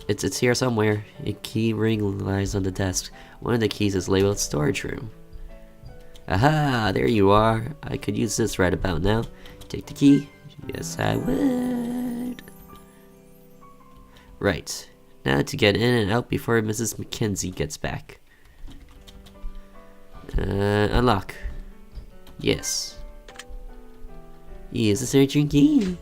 It's here somewhere. A key ring lies on the desk. One of the keys is labeled storage room. Aha, there you are. I could use this right about now. Take the key. Yes, I would. Right. Now to get in and out before Mrs. Mackenzie gets back. Unlock. Yes. Use the searching key.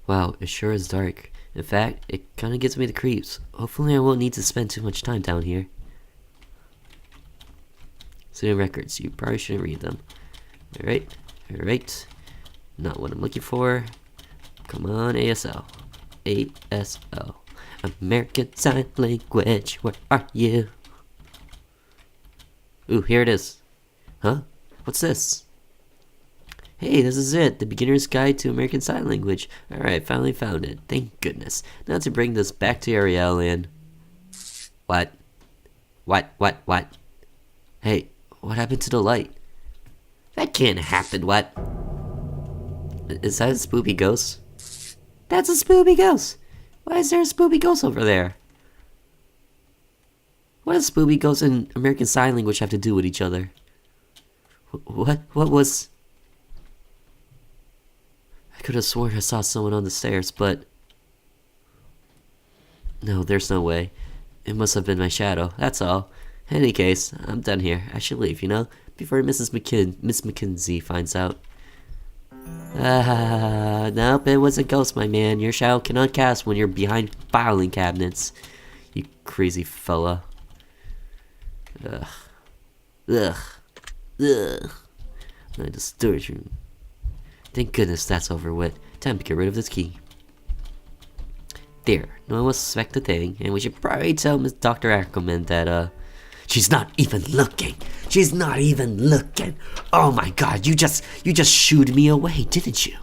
Wow, it sure is dark. In fact, it kinda gives me the creeps. Hopefully I won't need to spend too much time down here. Student records, you probably shouldn't read them. Alright. Not what I'm looking for. Come on, ASL. ASL. American Sign Language, where are you? Ooh, here it is. Huh? What's this? Hey, this is it, the beginner's guide to American Sign Language. Alright, finally found it. Thank goodness. Now to bring this back to Ariel and... What? Hey, what happened to the light? That can't happen, what? Is that a spoopy ghost? That's a spoopy ghost! Why is there a spoopy ghost over there? What does spoopy ghost and American Sign Language have to do with each other? What was... I could have sworn I saw someone on the stairs, but... No, there's no way. It must have been my shadow, that's all. In any case, I'm done here. I should leave, you know? Before Miss Mackenzie finds out. Nope, it was a ghost, my man. Your shadow cannot cast when you're behind filing cabinets. You crazy fella. Ugh. Now the storage room. Thank goodness that's over with. Time to get rid of this key. There, no one will suspect a thing, and we should probably tell Miss Dr. Ackerman that, she's not even looking! She's not even looking! Oh my god, you just shooed me away, didn't you?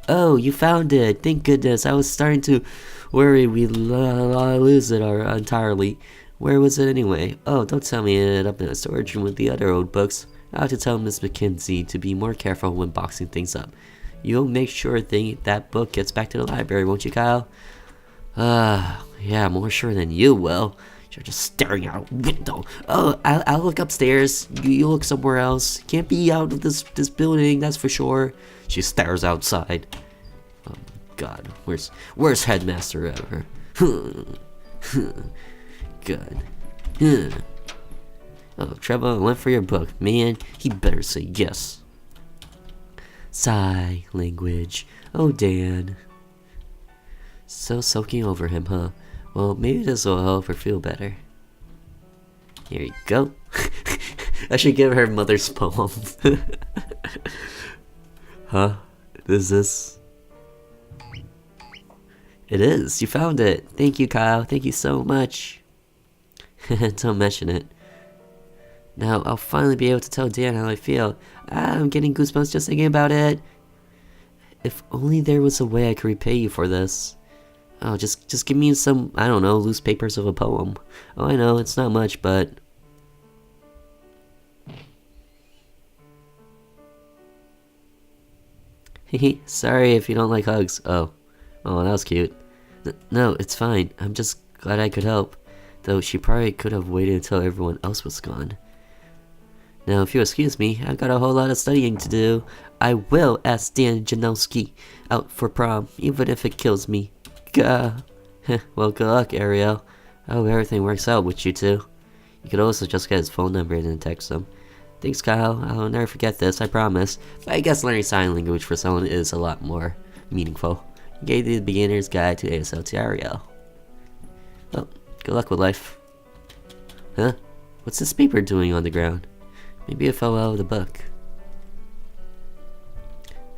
Oh, you found it! Thank goodness, I was starting to worry we'd lose it entirely. Where was it anyway? Oh, don't tell me it ended up in a storage room with the other old books. I'll have to tell Miss Mackenzie to be more careful when boxing things up. You'll make sure that book gets back to the library, won't you, Kyle? Yeah, more sure than you will. You're just staring out a window. Oh, I'll look upstairs. You look somewhere else. Can't be out of this building, that's for sure. She stares outside. Oh God, where's headmaster ever? God. Oh, Trevor, I went for your book. Man, he better say yes. Sigh language. Oh, Dan. So soaking over him, huh? Well, maybe this will help her feel better. Here you go. I should give her mother's poem. Huh? Is this? It is. You found it. Thank you, Kyle. Thank you so much. Don't mention it. Now, I'll finally be able to tell Dan how I feel. I'm getting goosebumps just thinking about it. If only there was a way I could repay you for this. Oh, just give me some, I don't know, loose papers of a poem. Oh, I know, it's not much, but... Hehe, sorry if you don't like hugs. Oh, that was cute. No, it's fine. I'm just glad I could help. Though she probably could have waited until everyone else was gone. Now, if you excuse me, I've got a whole lot of studying to do. I will ask Dan Janowski out for prom, even if it kills me. Gah. Well, good luck, Ariel. I hope everything works out with you two. You could also just get his phone number and then text him. Thanks, Kyle. I'll never forget this, I promise. But I guess learning sign language for someone is a lot more meaningful. You gave the beginner's guide to ASL to Ariel. Well, good luck with life. Huh? What's this paper doing on the ground? Maybe it fell out of the book.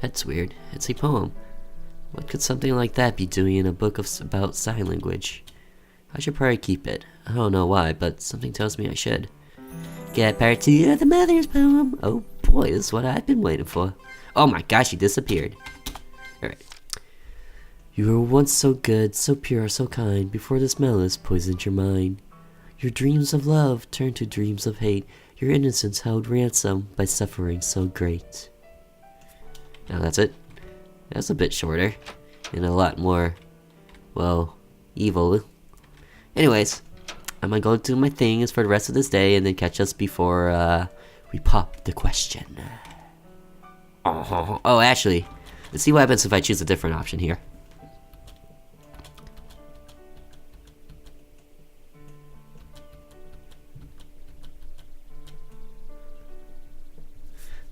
That's weird. It's a poem. What could something like that be doing in a book about sign language? I should probably keep it. I don't know why, but something tells me I should. Get part 2 of the mother's poem. Oh boy, this is what I've been waiting for. Oh my gosh, he disappeared. Alright. You were once so good, so pure, so kind, before this malice poisoned your mind. Your dreams of love turned to dreams of hate. Your innocence held ransom by suffering so great. Now that's it. That's a bit shorter. And a lot more, well, evil. Anyways, I'm gonna go do my things for the rest of this day and then catch us before we pop the question. Oh, actually, let's see what happens if I choose a different option here.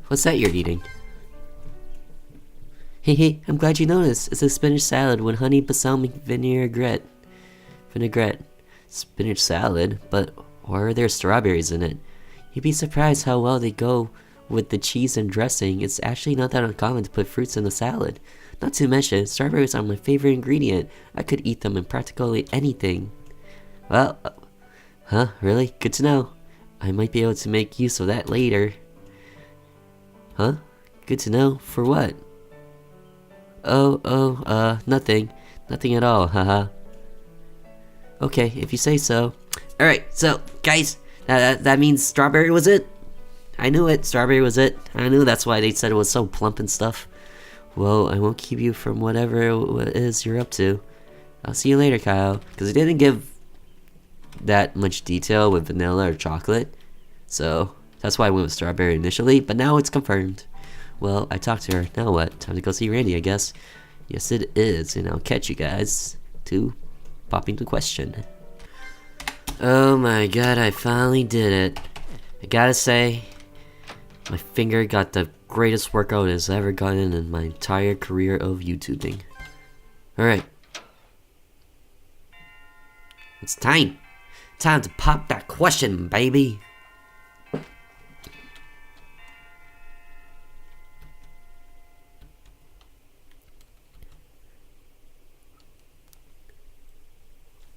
What's that you're eating? Hey, I'm glad you noticed. It's a spinach salad with honey balsamic vinaigrette. Spinach salad? But why are there strawberries in it? You'd be surprised how well they go with the cheese and dressing. It's actually not that uncommon to put fruits in a salad. Not to mention, strawberries are my favorite ingredient. I could eat them in practically anything. Well, huh? Really? Good to know. I might be able to make use of that later. Huh? Good to know. For what? Nothing. Nothing at all, haha. Okay, if you say so. Alright, so, guys, that means strawberry was it? I knew it, strawberry was it. I knew that's why they said it was so plump and stuff. Well, I won't keep you from whatever it is you're up to. I'll see you later, Kyle. Because he didn't give that much detail with vanilla or chocolate. So, that's why I went with strawberry initially, but now it's confirmed. Well, I talked to her. Now what? Time to go see Randy, I guess. Yes, it is, and I'll catch you guys to popping the question. Oh my god, I finally did it. I gotta say, my finger got the greatest workout it's ever gotten in my entire career of YouTubing. Alright. It's time. Time to pop that question, baby.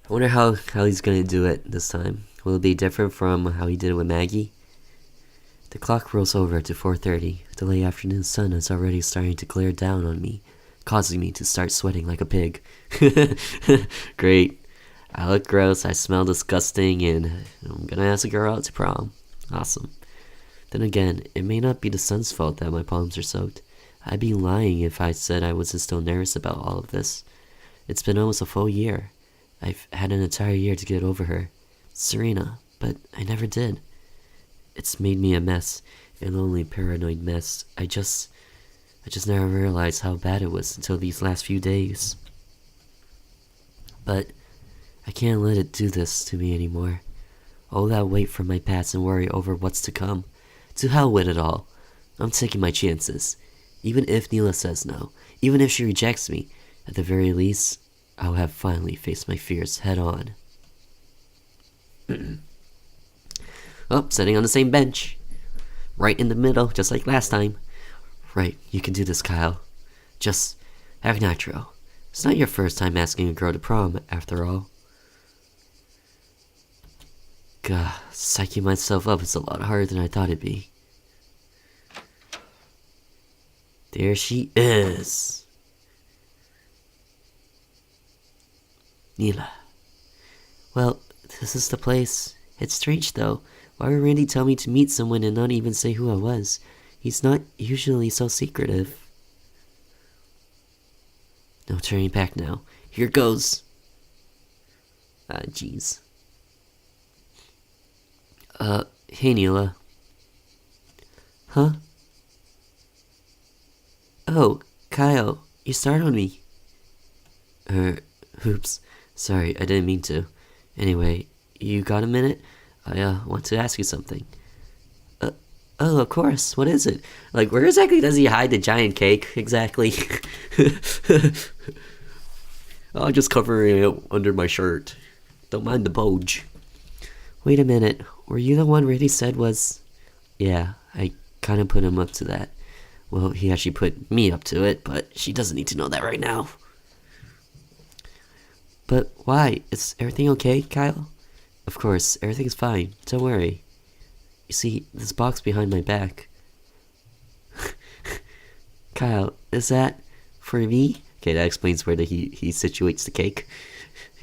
I wonder how he's gonna do it this time. Will it be different from how he did it with Maggie? The clock rolls over to 4:30. The late afternoon sun is already starting to glare down on me, causing me to start sweating like a pig. Great. I look gross, I smell disgusting, and I'm gonna ask a girl out to prom. Awesome. Then again, it may not be the sun's fault that my palms are soaked. I'd be lying if I said I wasn't still nervous about all of this. It's been almost a full year. I've had an entire year to get over her. Serena, but I never did. It's made me a mess, a lonely, paranoid mess. I just never realized how bad it was until these last few days. But I can't let it do this to me anymore. All that weight from my past and worry over what's to come. To hell with it all. I'm taking my chances. Even if Neela says no, even if she rejects me, at the very least, I'll have finally faced my fears head on. Oh, sitting on the same bench. Right in the middle, just like last time. Right, you can do this, Kyle. Just act natural. It's not your first time asking a girl to prom, after all. God, psyching myself up is a lot harder than I thought it'd be. There she is. Neela. Well, this is the place. It's strange though. Why would Randy tell me to meet someone and not even say who I was? He's not usually so secretive. No turning back now. Here goes. Jeez. Hey Neela. Huh? Oh, Kyle, you startled me. Oops. Sorry, I didn't mean to. Anyway, you got a minute? I want to ask you something. Oh, of course. What is it? Like, where exactly does he hide the giant cake? Exactly. I'll just cover it under my shirt. Don't mind the bulge. Wait a minute. Were you the one Randy said was... Yeah, I kind of put him up to that. Well, he actually put me up to it, but she doesn't need to know that right now. But why? Is everything okay, Kyle? Of course, everything's fine. Don't worry. You see, this box behind my back. Kyle, is that for me? Okay, that explains where he situates the cake.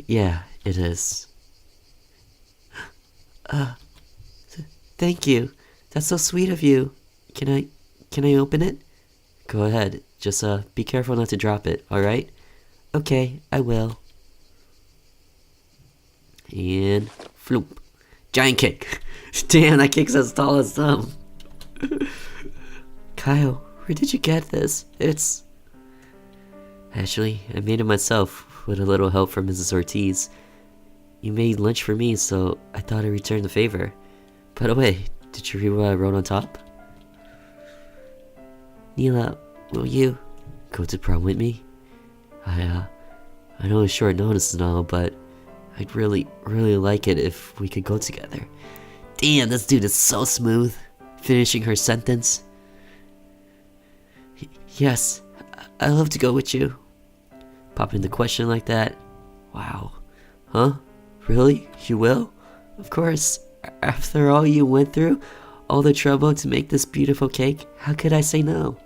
Yeah, it is. Thank you. That's so sweet of you. Can I open it? Go ahead. Just be careful not to drop it, alright? Okay, I will. And floop. Giant cake. Damn, that cake's as tall as them. Kyle, where did you get this? It's... Actually, I made it myself, with a little help from Mrs. Ortiz. You made lunch for me, so I thought I'd return the favor. By the way, did you read what I wrote on top? Neela, will you go to prom with me? I know it's short notice and all, but I'd really like it if we could go together. Damn, this dude is so smooth. Finishing her sentence. Yes, I'd love to go with you. Popping the question like that. Wow. Huh? Really? You will? Of course. After all you went through, all the trouble to make this beautiful cake, how could I say no?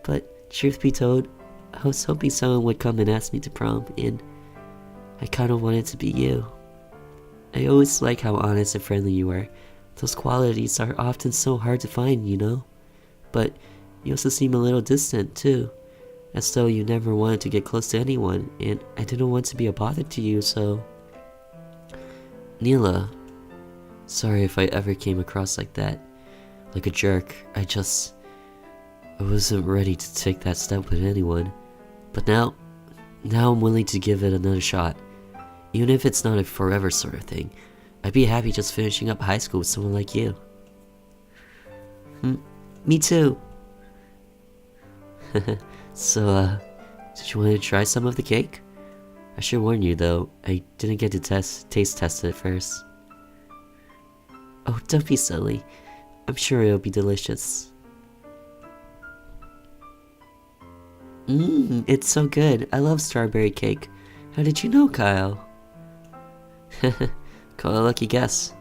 But truth be told, I was hoping someone would come and ask me to prom, and I kinda wanted to be you. I always like how honest and friendly you are. Those qualities are often so hard to find, you know? But you also seem a little distant, too. As though you never wanted to get close to anyone, and I didn't want to be a bother to you, so... Neela, sorry if I ever came across like that. Like a jerk. I wasn't ready to take that step with anyone. But now I'm willing to give it another shot. Even if it's not a forever sort of thing. I'd be happy just finishing up high school with someone like you. Me too. So, did you want to try some of the cake? I should warn you though, I didn't get to taste test it first. Oh, don't be silly. I'm sure it'll be delicious. It's so good. I love strawberry cake. How did you know, Kyle? Call a lucky guess.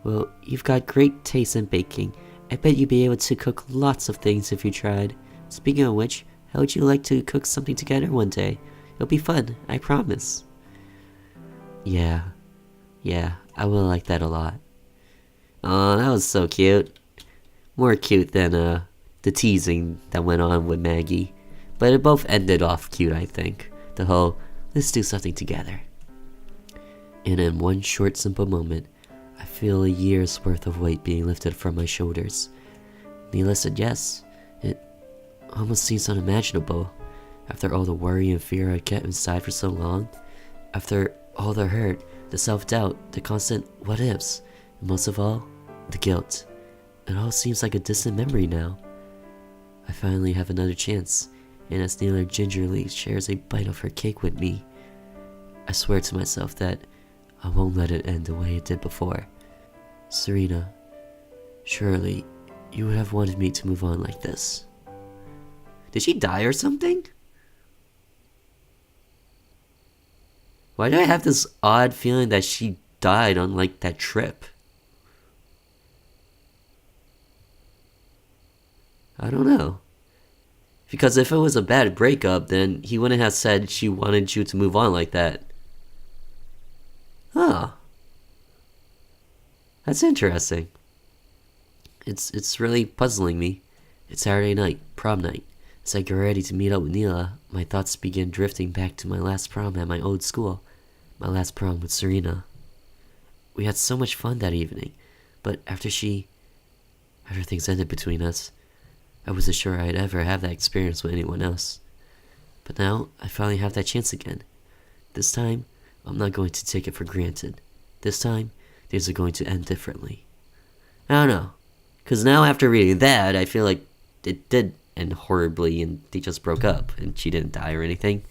Well, you've got great taste in baking. I bet you'd be able to cook lots of things if you tried. Speaking of which, how would you like to cook something together one day? It'll be fun, I promise. Yeah, I will like that a lot. Oh, that was so cute. More cute than the teasing that went on with Maggie. But it both ended off cute, I think. The whole, let's do something together. And in one short, simple moment, I feel a year's worth of weight being lifted from my shoulders. Neela said yes. It almost seems unimaginable. After all the worry and fear I kept inside for so long, after all the hurt, the self-doubt, the constant what-ifs, and most of all, the guilt. It all seems like a distant memory now. I finally have another chance, and as Neela gingerly shares a bite of her cake with me, I swear to myself that I won't let it end the way it did before. Serena, surely you would have wanted me to move on like this. Did she die or something? Why do I have this odd feeling that she died on like that trip? I don't know. Because if it was a bad breakup, then he wouldn't have said she wanted you to move on like that. Huh. That's interesting. It's really puzzling me. It's Saturday night, prom night. As I get ready to meet up with Neela, my thoughts begin drifting back to my last prom at my old school. My last prom with Serena. We had so much fun that evening, but after things ended between us, I wasn't sure I'd ever have that experience with anyone else. But now, I finally have that chance again. This time, I'm not going to take it for granted. This time, things are going to end differently. I don't know. Because now after reading that, I feel like it did end horribly and they just broke up and she didn't die or anything.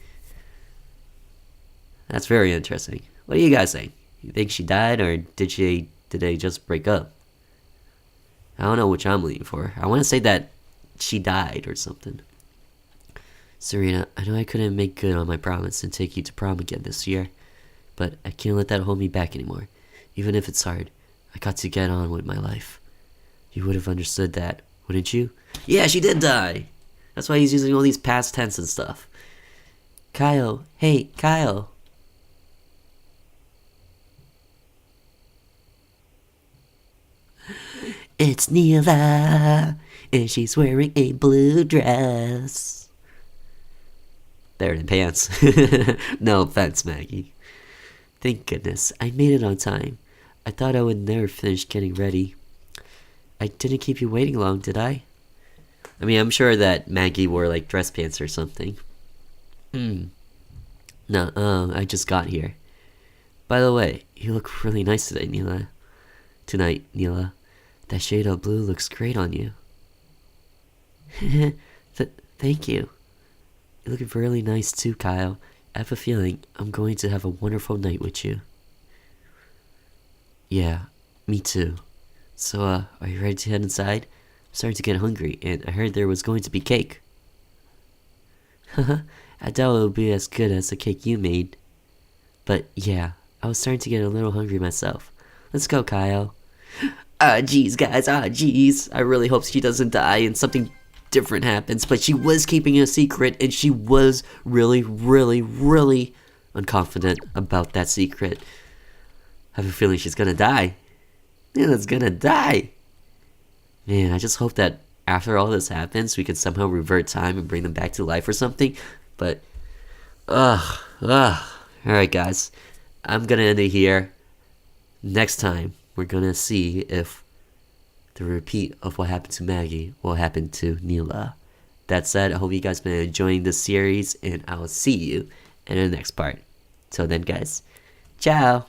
That's very interesting. What do you guys think? You think she died or did they just break up? I don't know which I'm leaning for. I want to say that she died or something. Serena, I know I couldn't make good on my promise and take you to prom again this year, but I can't let that hold me back anymore. Even if it's hard, I got to get on with my life. You would have understood that, wouldn't you? Yeah, she did die! That's why he's using all these past tense and stuff. Kyle, hey, Kyle. It's Neela, and she's wearing a blue dress. They're in pants. No offense, Maggie. Thank goodness, I made it on time. I thought I would never finish getting ready. I didn't keep you waiting long, did I? I mean, I'm sure that Maggie wore like dress pants or something. No, I just got here. By the way, you look really nice today, Neela. Tonight, Neela. That shade of blue looks great on you. Thank you. You look really nice too, Kyle. I have a feeling I'm going to have a wonderful night with you. Yeah, me too. So, are you ready to head inside? I'm starting to get hungry, and I heard there was going to be cake. I doubt it'll be as good as the cake you made. But yeah, I was starting to get a little hungry myself. Let's go, Kyle. Jeez, guys, jeez. I really hope she doesn't die and something different happens, but she was keeping a secret, and she was really, really, really unconfident about that secret. I have a feeling she's gonna die. Neela's gonna die. Man, I just hope that after all this happens, we can somehow revert time and bring them back to life or something. But, alright guys, I'm gonna end it here. Next time, we're gonna see if the repeat of what happened to Maggie will happen to Neela. That said, I hope you guys been enjoying this series, and I will see you in the next part. Till then, guys, ciao!